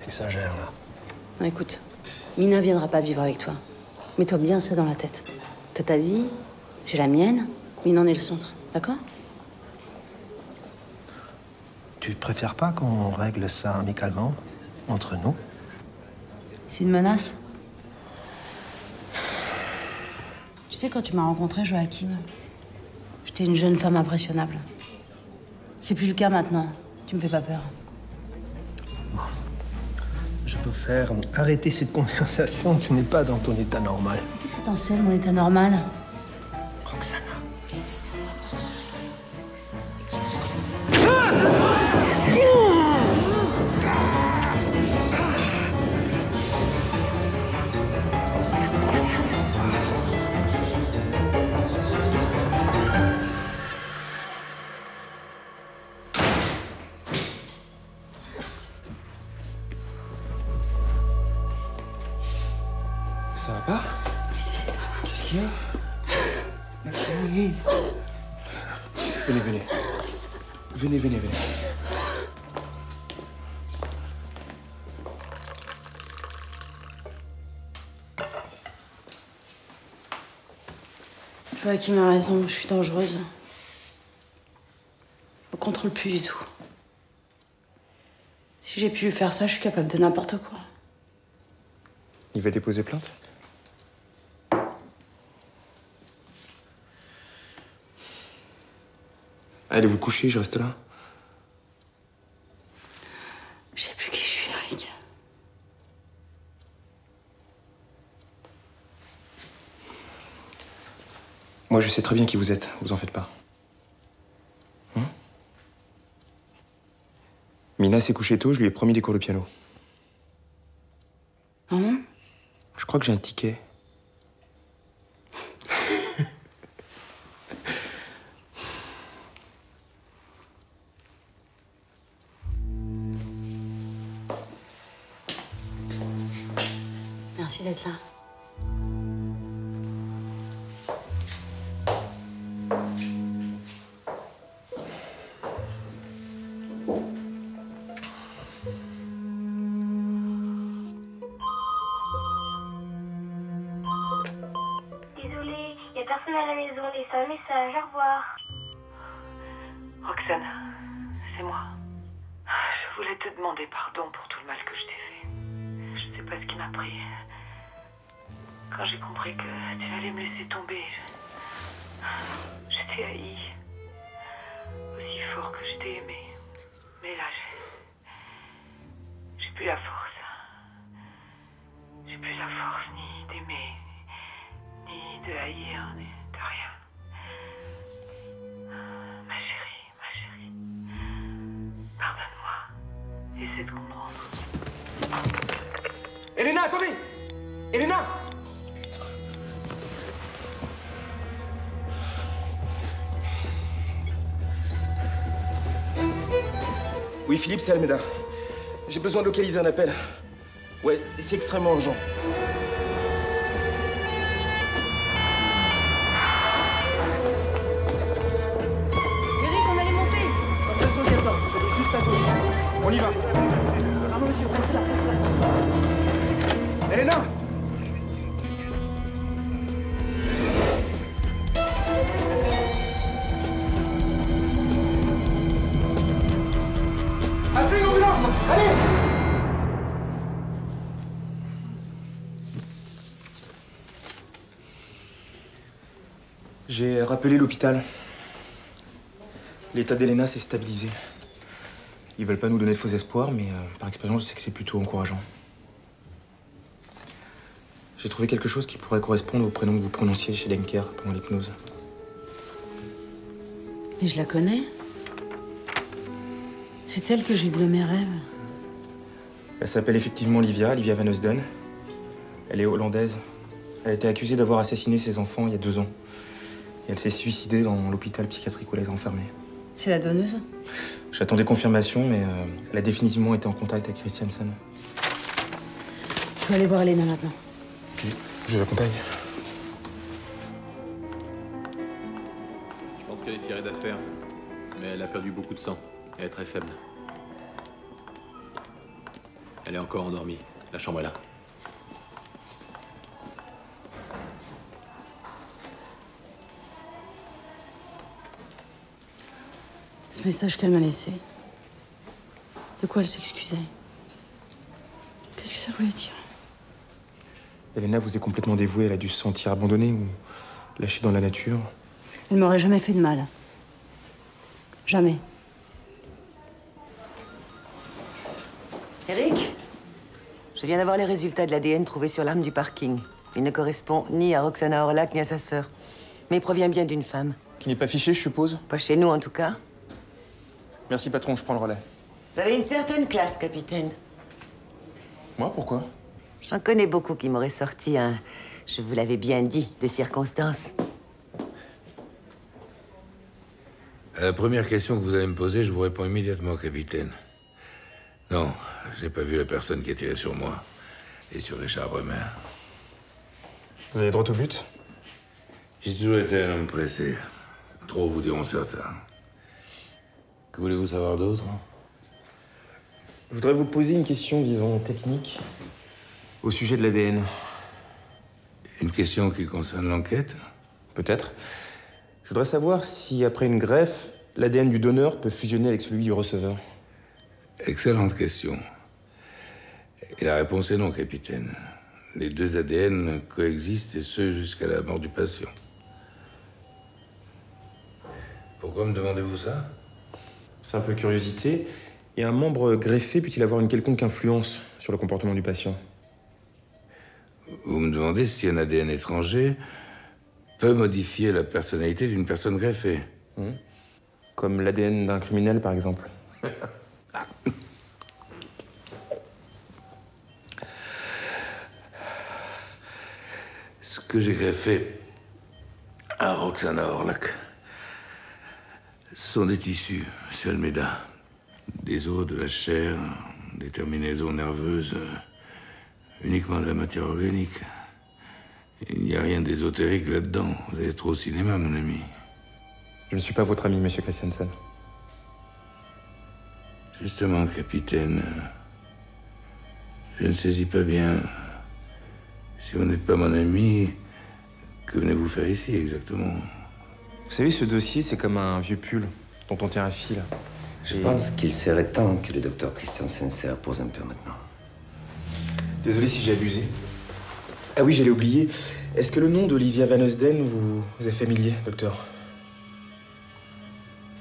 Exagère, là. Non, écoute, Mina viendra pas vivre avec toi. Mets-toi bien ça dans la tête. T'as ta vie, j'ai la mienne, Mina en est le centre. D'accord? Tu préfères pas qu'on règle ça amicalement, entre nous? C'est une menace? Tu sais, quand tu m'as rencontré, Joachim, j'étais une jeune femme impressionnable. C'est plus le cas maintenant. Tu me fais pas peur. Bon. Je peux faire arrêter cette conversation. Tu n'es pas dans ton état normal. Qu'est-ce que t'en sais de mon état normal? Roxana. Ça va pas? Si, ça va. Qu'est-ce qu'il y a? Oui. Venez, venez. Venez, venez, venez. Joachim a raison, je suis dangereuse. Je me contrôle plus du tout. Si j'ai pu lui faire ça, je suis capable de n'importe quoi. Il va déposer plainte? Allez vous coucher, je reste là. Je sais plus qui je suis, Eric. Moi, je sais très bien qui vous êtes, vous en faites pas. Mina s'est couchée tôt, je lui ai promis des cours de piano. Je crois que j'ai un ticket. Merci d'être là. Désolée, y a personne à la maison. Laisse un message. Au revoir. Roxane, c'est moi. Je voulais te demander pardon pour tout le mal que je t'ai fait. Je sais pas ce qui m'a pris. Quand j'ai compris que tu allais me laisser tomber, je t'ai haï. Aussi fort que je t'ai aimé. Mais là, j'ai plus la force. J'ai plus la force ni d'aimer, ni de haïr, ni de rien. Ma chérie, pardonne-moi. Essaie de comprendre. Elena, attendez! Elena! Oui, Philippe, c'est Almeida. J'ai besoin de localiser un appel. Ouais, c'est extrêmement urgent. Eric, on allait monter. Ne vous inquiétez pas, vous allez juste à gauche. On y va. Pardon, monsieur, passez là, passez là. Elena! Appelez l'ambulance! Allez! J'ai rappelé l'hôpital. L'état d'Elena s'est stabilisé. Ils veulent pas nous donner de faux espoirs, mais par expérience, je sais que c'est plutôt encourageant. J'ai trouvé quelque chose qui pourrait correspondre au prénom que vous prononciez chez Lenker pendant l'hypnose. Mais je la connais. C'est elle que j'ai vue dans mes rêves. Elle s'appelle effectivement Olivia Van Heusden. Elle est hollandaise. Elle a été accusée d'avoir assassiné ses enfants il y a 2 ans. Et elle s'est suicidée dans l'hôpital psychiatrique où elle est enfermée. C'est la donneuse? J'attendais confirmation, mais elle a définitivement été en contact avec Christiansen. Je vais aller voir Elena maintenant. Je vous accompagne. Je pense qu'elle est tirée d'affaire, mais elle a perdu beaucoup de sang. Elle est très faible. Elle est encore endormie. La chambre est là. Ce message qu'elle m'a laissé. De quoi elle s'excusait? Qu'est-ce que ça voulait dire? Elena vous est complètement dévouée. Elle a dû se sentir abandonnée ou lâchée dans la nature. Elle m'aurait jamais fait de mal. Jamais. Eric, je viens d'avoir les résultats de l'ADN trouvés sur l'arme du parking. Il ne correspond ni à Roxana Orlac ni à sa sœur, mais il provient bien d'une femme. Qui n'est pas fichée, je suppose? Pas chez nous, en tout cas. Merci, patron, je prends le relais. Vous avez une certaine classe, capitaine. Moi, pourquoi? J'en connais beaucoup qui m'auraient sorti un « je vous l'avais bien dit » de circonstance. À la première question que vous allez me poser, je vous réponds immédiatement, capitaine. Non, j'ai pas vu la personne qui a tiré sur moi et sur Richard Bremer. Vous allez droit au but? J'ai toujours été un homme pressé. Trop, vous diront certains. Que voulez-vous savoir d'autre? Je voudrais vous poser une question, disons, technique, au sujet de l'ADN. Une question qui concerne l'enquête? Peut-être. Je voudrais savoir si, après une greffe, l'ADN du donneur peut fusionner avec celui du receveur. Excellente question. Et la réponse est non, capitaine. Les deux ADN coexistent, et ce, jusqu'à la mort du patient. Pourquoi me demandez-vous ça? Simple curiosité. Et un membre greffé peut-il avoir une quelconque influence sur le comportement du patient? Vous me demandez si un ADN étranger peut modifier la personnalité d'une personne greffée. Comme l'ADN d'un criminel, par exemple. Ce que j'ai greffé à Roxana Orlac, ce sont des tissus, monsieur Almeida. Des os, de la chair, des terminaisons nerveuses, uniquement de la matière organique. Il n'y a rien d'ésotérique là-dedans. Vous allez trop au cinéma, mon ami. Je ne suis pas votre ami, monsieur Christiansen. Justement, capitaine, je ne saisis pas bien. Si vous n'êtes pas mon ami, que venez-vous faire ici, exactement? Vous savez, ce dossier, c'est comme un vieux pull dont on tient un fil. Je pense qu'il serait temps que le docteur Christiansen se repose un peu maintenant. Désolé si j'ai abusé. Ah oui, j'allais oublier. Est-ce que le nom d'Olivia Van Heusden vous est familier, docteur?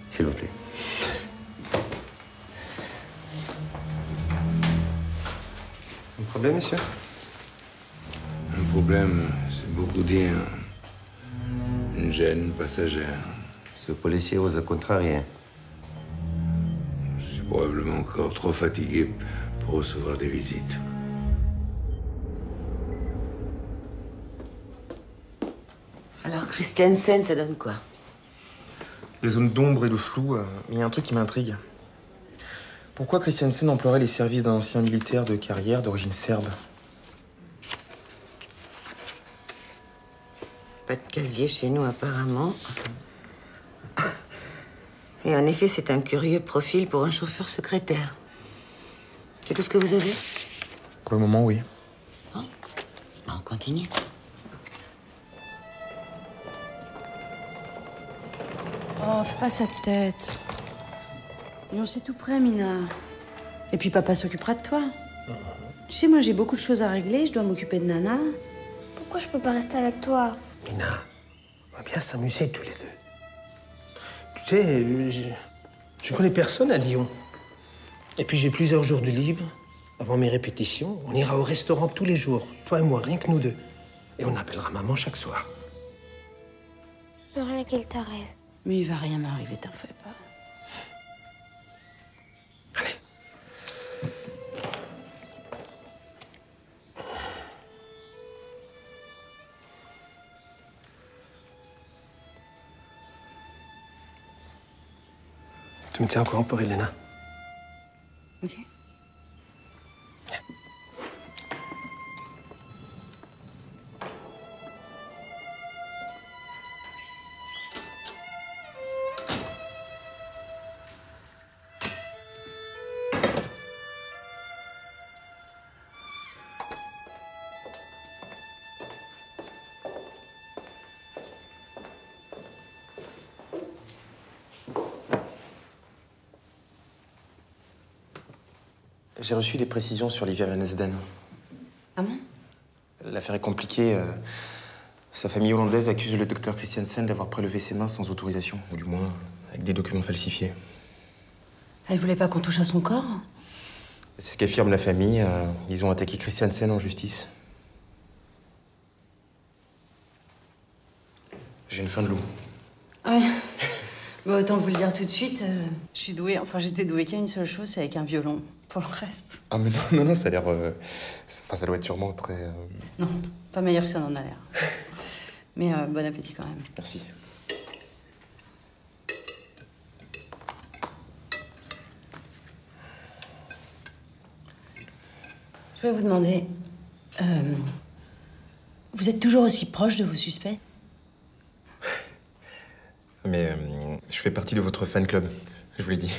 S'il vous plaît. Un problème, monsieur? Un problème, c'est beaucoup dire. Une gêne passagère. Ce policier vous a contrarié. Je suis probablement encore trop fatigué pour recevoir des visites. Alors, Christiansen, ça donne quoi? Des zones d'ombre et de flou, mais il y a un truc qui m'intrigue. Pourquoi Christiansen emploierait les services d'un ancien militaire de carrière d'origine serbe? Pas de casier chez nous, apparemment. Et en effet, c'est un curieux profil pour un chauffeur secrétaire. C'est tout ce que vous avez? Pour le moment, oui. Bon, on continue. Oh, fais pas cette tête. Non, c'est tout prêt, Mina. Et puis papa s'occupera de toi. Tu sais, moi, j'ai beaucoup de choses à régler. Je dois m'occuper de Nana. Pourquoi je peux pas rester avec toi? Mina, on va bien s'amuser tous les deux. Tu sais, je connais personne à Lyon. Et puis j'ai plusieurs jours de libre. Avant mes répétitions, on ira au restaurant tous les jours. Toi et moi, rien que nous deux. Et on appellera maman chaque soir. Plus rien qu'il t'arrive. Mais il va rien m'arriver, t'en fais pas. Tu me tiens encore un peu, Elena? Ok. J'ai reçu des précisions sur Olivia Van Heusden. Ah bon? L'affaire est compliquée. Sa famille hollandaise accuse le docteur Christiansen d'avoir prélevé ses mains sans autorisation, ou du moins avec des documents falsifiés. Elle voulait pas qu'on touche à son corps? C'est ce qu'affirme la famille. Ils ont attaqué Christiansen en justice. J'ai une faim de loup. Ouais. Bah, autant vous le dire tout de suite, je suis douée, enfin j'étais douée qu'à une seule chose, c'est avec un violon. Pour le reste. Ah mais non, ça a l'air... Enfin, ça doit être sûrement très... Non, pas meilleur que ça n'en a l'air. Mais bon appétit quand même. Merci. Je voulais vous demander... vous êtes toujours aussi proche de vos suspects? Mais je fais partie de votre fan club, je vous l'ai dit.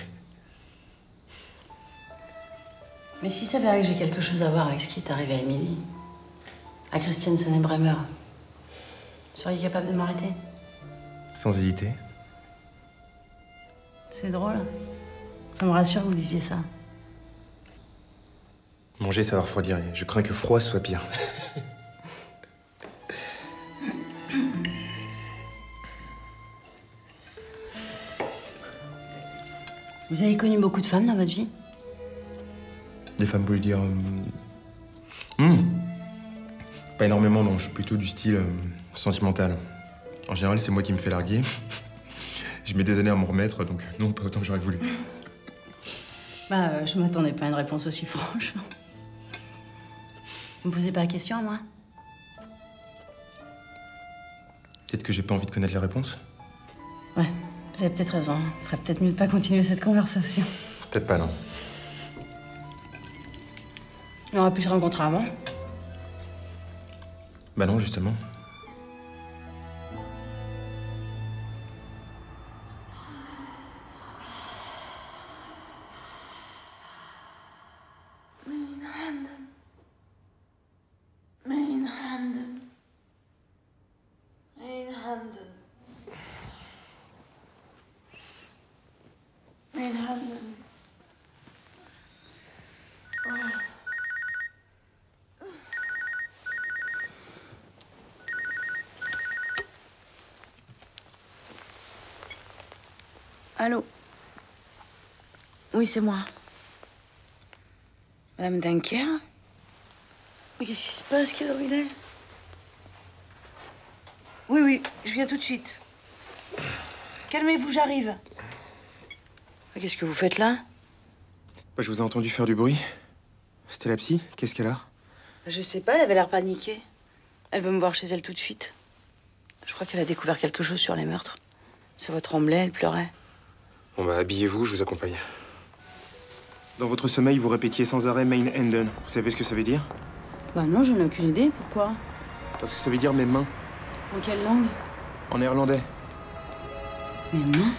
Mais s'il s'avérait que j'ai quelque chose à voir avec ce qui est arrivé à Émilie, à Christiansen et Bremer, vous seriez capable de m'arrêter? Sans hésiter. C'est drôle. Ça me rassure que vous disiez ça. Manger, ça va refroidir. Je crains que froid soit pire. Vous avez connu beaucoup de femmes dans votre vie? Des femmes, vous voulez dire... Pas énormément, non. Je suis plutôt du style sentimental. En général, c'est moi qui me fais larguer. Je mets des années à m'en remettre, donc non, pas autant que j'aurais voulu. Bah, je m'attendais pas à une réponse aussi franche. Vous me posez pas la question à moi? Peut-être que j'ai pas envie de connaître les réponses. Ouais, vous avez peut-être raison. Il ferait peut-être mieux de pas continuer cette conversation. Peut-être pas, non. On aurait pu se rencontrer avant. Bah non, justement. Allô? Oui, c'est moi. Madame Denker? Mais qu'est-ce qui se passe? Quelle heure il est? Oui, oui, je viens tout de suite. Calmez-vous, j'arrive. Qu'est-ce que vous faites là? Bah, je vous ai entendu faire du bruit. C'était la psy? Qu'est-ce qu'elle a? Je sais pas, elle avait l'air paniquée. Elle veut me voir chez elle tout de suite. Je crois qu'elle a découvert quelque chose sur les meurtres. Sa voix tremblait, elle pleurait. Bon bah, habillez-vous, je vous accompagne. Dans votre sommeil, vous répétiez sans arrêt Main Handen. Vous savez ce que ça veut dire? Bah non, je n'ai aucune idée. Pourquoi? Parce que ça veut dire mes mains. En quelle langue? En néerlandais. Mes mains?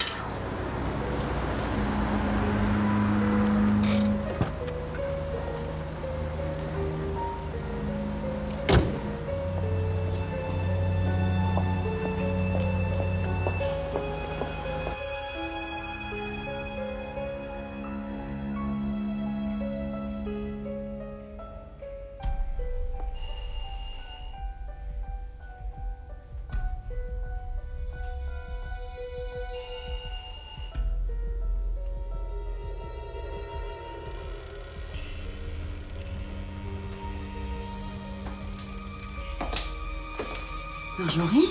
Marjorie?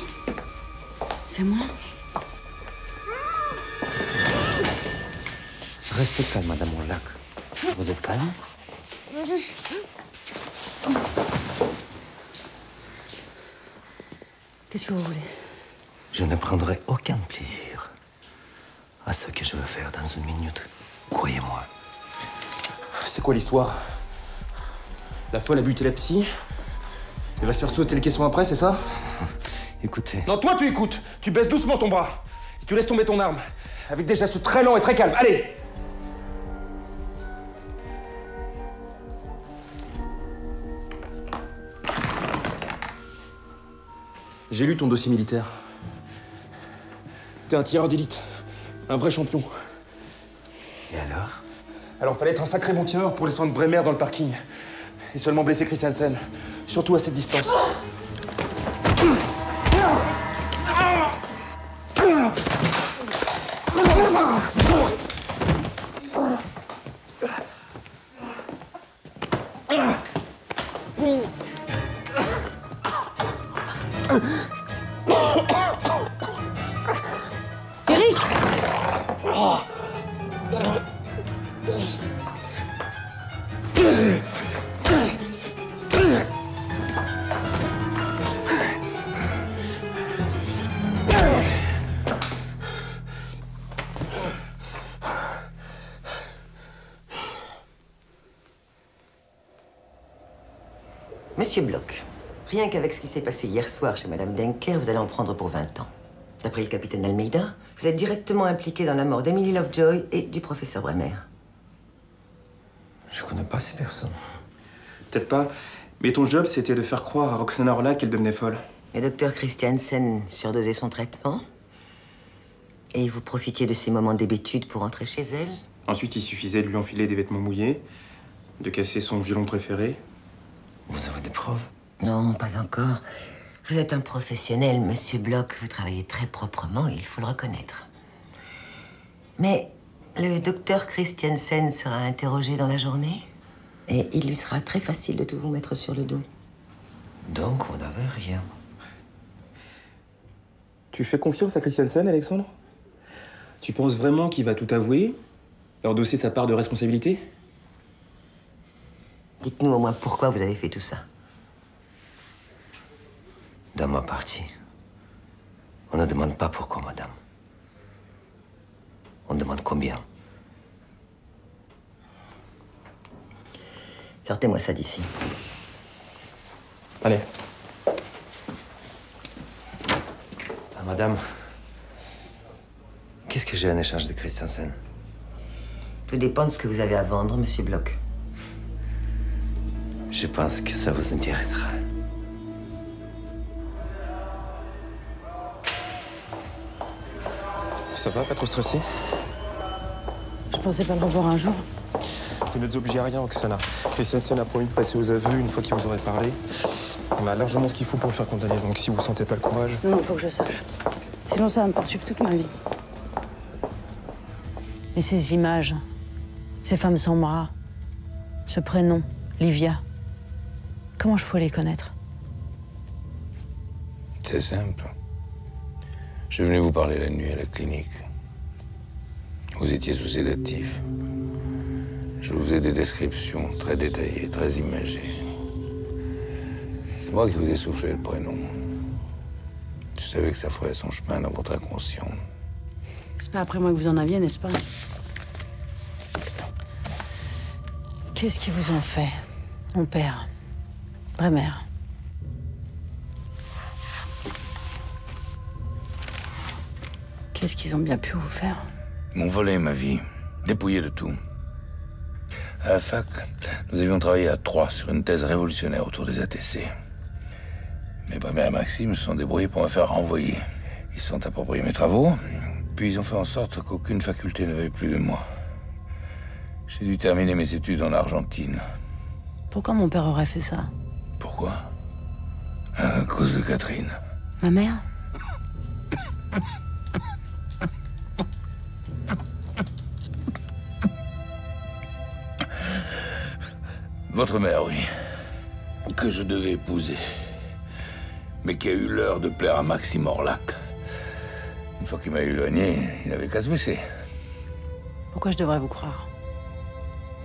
C'est moi? Restez calme, Madame Orlac. Vous êtes calme? Qu'est-ce que vous voulez? Je ne prendrai aucun plaisir à ce que je veux faire dans une minute. Croyez-moi. C'est quoi l'histoire? La folle a buté la psy? Elle va se faire sauter les caissons après, c'est ça? Écoutez. Non, toi, tu écoutes. Tu baisses doucement ton bras. Et tu laisses tomber ton arme. Avec des gestes très lents et très calmes. Allez! J'ai lu ton dossier militaire. T'es un tireur d'élite. Un vrai champion. Et alors? Alors, fallait être un sacré bon tireur pour descendre Bremer dans le parking. Et seulement blesser Christiansen. Surtout à cette distance. Eric! Monsieur Bloch, rien qu'avec ce qui s'est passé hier soir chez Madame Denker, vous allez en prendre pour 20 ans. D'après le capitaine Almeida, vous êtes directement impliqué dans la mort d'Emily Lovejoy et du professeur Bremer. Je connais pas ces personnes. Peut-être pas. Mais ton job, c'était de faire croire à Roxana Orlac qu'elle devenait folle. Le docteur Christiansen surdosait son traitement. Et vous profitiez de ces moments d'hébétude pour entrer chez elle. Ensuite, il suffisait de lui enfiler des vêtements mouillés, De casser son violon préféré. Vous avez des preuves? Non, pas encore. Vous êtes un professionnel, monsieur Bloch. Vous travaillez très proprement, il faut le reconnaître. Mais le docteur Christiansen sera interrogé dans la journée et il lui sera très facile de tout vous mettre sur le dos. Donc, vous n'avez rien. Tu fais confiance à Christiansen, Alexandre? Tu penses vraiment qu'il va tout avouer? Et endosser sa part de responsabilité? Dites-nous au moins pourquoi vous avez fait tout ça. Dans ma partie, on ne demande pas pourquoi, madame. On demande combien. Sortez-moi ça d'ici. Allez. Ah, madame, qu'est-ce que j'ai en échange de Christiansen? Tout dépend de ce que vous avez à vendre, monsieur Bloch. Je pense que ça vous intéressera. Ça va, pas trop stressé? Je pensais pas le revoir un jour. Vous n'êtes obligé à rien, Oksana. Christiansen a promis de passer aux aveux une fois qu'il vous aurait parlé. On a largement ce qu'il faut pour le faire condamner, donc si vous sentez pas le courage... Non, il faut que je sache. Sinon, ça va me poursuivre toute ma vie. Mais ces images, ces femmes sans bras, ce prénom, Livia, comment je pouvais les connaître? C'est simple. Je suis venu vous parler la nuit à la clinique. Vous étiez sous sédatif. Je vous faisais des descriptions très détaillées, très imagées. C'est moi qui vous ai soufflé le prénom. Je savais que ça ferait son chemin dans votre inconscient. C'est pas après moi que vous en aviez, n'est-ce pas? Qu'est-ce qu'ils vous ont fait, mon père, Bremer? Qu'est-ce qu'ils ont bien pu vous faire? M'ont volé ma vie, dépouillé de tout. À la fac, nous avions travaillé à 3 sur une thèse révolutionnaire autour des ATC. Mais Bremer et Maxime se sont débrouillés pour me faire renvoyer. Ils se sont appropriés mes travaux, puis ils ont fait en sorte qu'aucune faculté ne veuille plus de moi. J'ai dû terminer mes études en Argentine. Pourquoi mon père aurait fait ça? Pourquoi? À cause de Catherine. Ma mère? Votre mère, oui. Que je devais épouser. Mais qui a eu l'heure de plaire à Maxime Orlac. Une fois qu'il m'a éloigné, il n'avait qu'à se baisser. Pourquoi je devrais vous croire?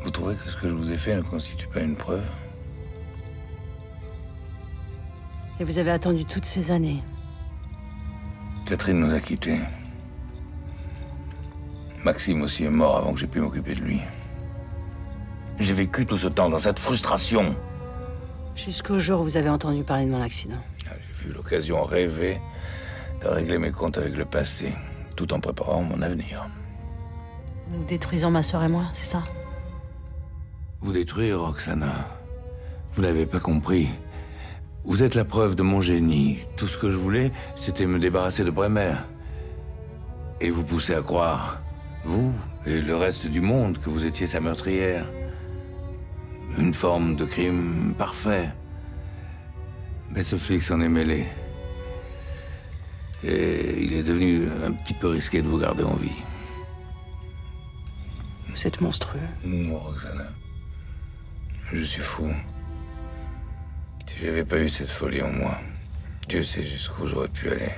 Vous trouvez que ce que je vous ai fait ne constitue pas une preuve? Et vous avez attendu toutes ces années. Catherine nous a quittés. Maxime aussi est mort avant que j'ai pu m'occuper de lui. J'ai vécu tout ce temps dans cette frustration. Jusqu'au jour où vous avez entendu parler de mon accident. J'ai vu l'occasion rêver de régler mes comptes avec le passé, tout en préparant mon avenir. Nous détruisons ma sœur et moi, c'est ça? Vous détruire, Roxana. Vous n'avez pas compris. Vous êtes la preuve de mon génie. Tout ce que je voulais, c'était me débarrasser de Bremer. Et vous pousser à croire, vous et le reste du monde, que vous étiez sa meurtrière. Une forme de crime parfait. Mais ce flic s'en est mêlé. Et il est devenu un petit peu risqué de vous garder en vie. Vous êtes monstrueux. Non, Roxana. Je suis fou. Si j'avais pas eu cette folie en moi, Dieu sait jusqu'où j'aurais pu aller.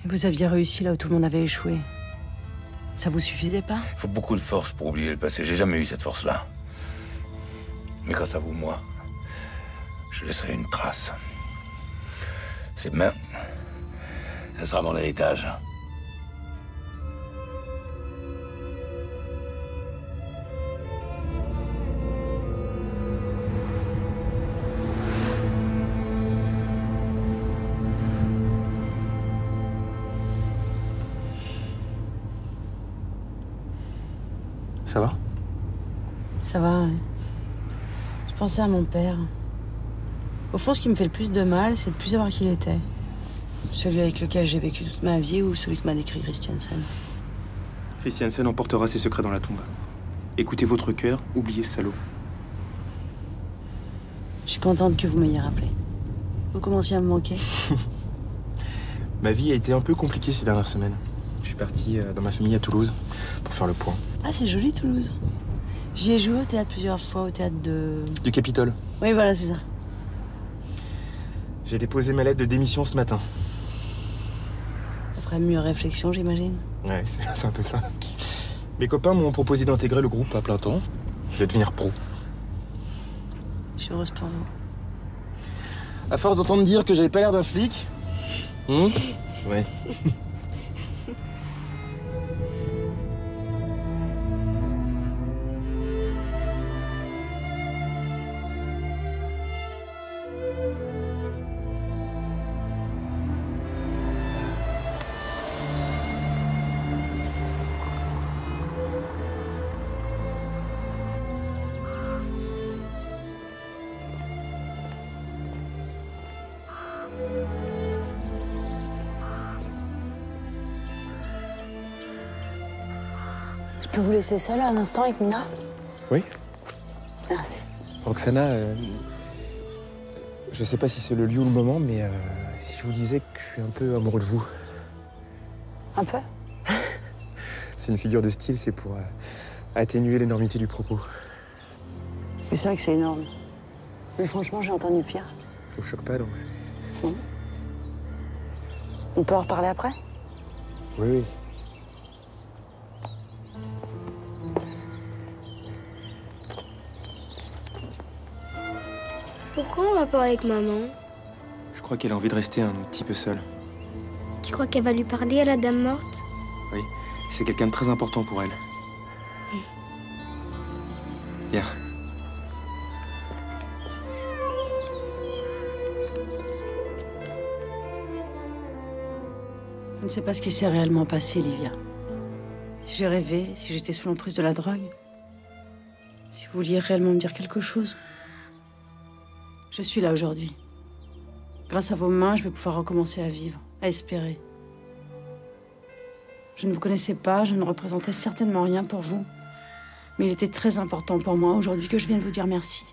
Mais vous aviez réussi là où tout le monde avait échoué. Ça vous suffisait pas? Il faut beaucoup de force pour oublier le passé. J'ai jamais eu cette force-là. Mais grâce à vous, moi, je laisserai une trace. Ces mains, ça sera mon héritage. Ça va? Ça va, ouais. Je pensais à mon père. Au fond, ce qui me fait le plus de mal, c'est de plus savoir qui il était. Celui avec lequel j'ai vécu toute ma vie ou celui que m'a décrit Christiansen. Christiansen emportera ses secrets dans la tombe. Écoutez votre cœur, oubliez ce salaud. Je suis contente que vous m'ayez rappelé. Vous commenciez à me manquer. Ma vie a été un peu compliquée ces dernières semaines. Je suis parti dans ma famille à Toulouse pour faire le point. Ah, c'est joli, Toulouse. J'y ai joué au théâtre plusieurs fois, au théâtre de... Du Capitole. Oui, voilà, c'est ça. J'ai déposé ma lettre de démission ce matin. Après mûre réflexion, j'imagine. Ouais, c'est un peu ça. Mes copains m'ont proposé d'intégrer le groupe à plein temps. Je vais devenir pro. Je suis heureuse pour vous. À force d'entendre dire que j'avais pas l'air d'un flic. Ouais. Je peux vous laisser ça là un instant avec Mina? Oui. Merci. Roxana, je sais pas si c'est le lieu ou le moment, mais si je vous disais que je suis un peu amoureux de vous. Un peu? C'est une figure de style, c'est pour atténuer l'énormité du propos. Mais c'est vrai que c'est énorme. Mais franchement, j'ai entendu pire. Ça vous choque pas, donc Non. On peut en reparler après? Oui, oui. Pourquoi on va pas avec maman? Je crois qu'elle a envie de rester un petit peu seule. Tu crois qu'elle va lui parler à la dame morte? Oui, c'est quelqu'un de très important pour elle. Viens. Je ne sais pas ce qui s'est réellement passé, Livia. Si j'ai rêvé, si j'étais sous l'emprise de la drogue. Si vous vouliez réellement me dire quelque chose. Je suis là aujourd'hui. Grâce à vos mains, je vais pouvoir recommencer à vivre, à espérer. Je ne vous connaissais pas, je ne représentais certainement rien pour vous. Mais il était très important pour moi aujourd'hui que je vienne vous dire merci.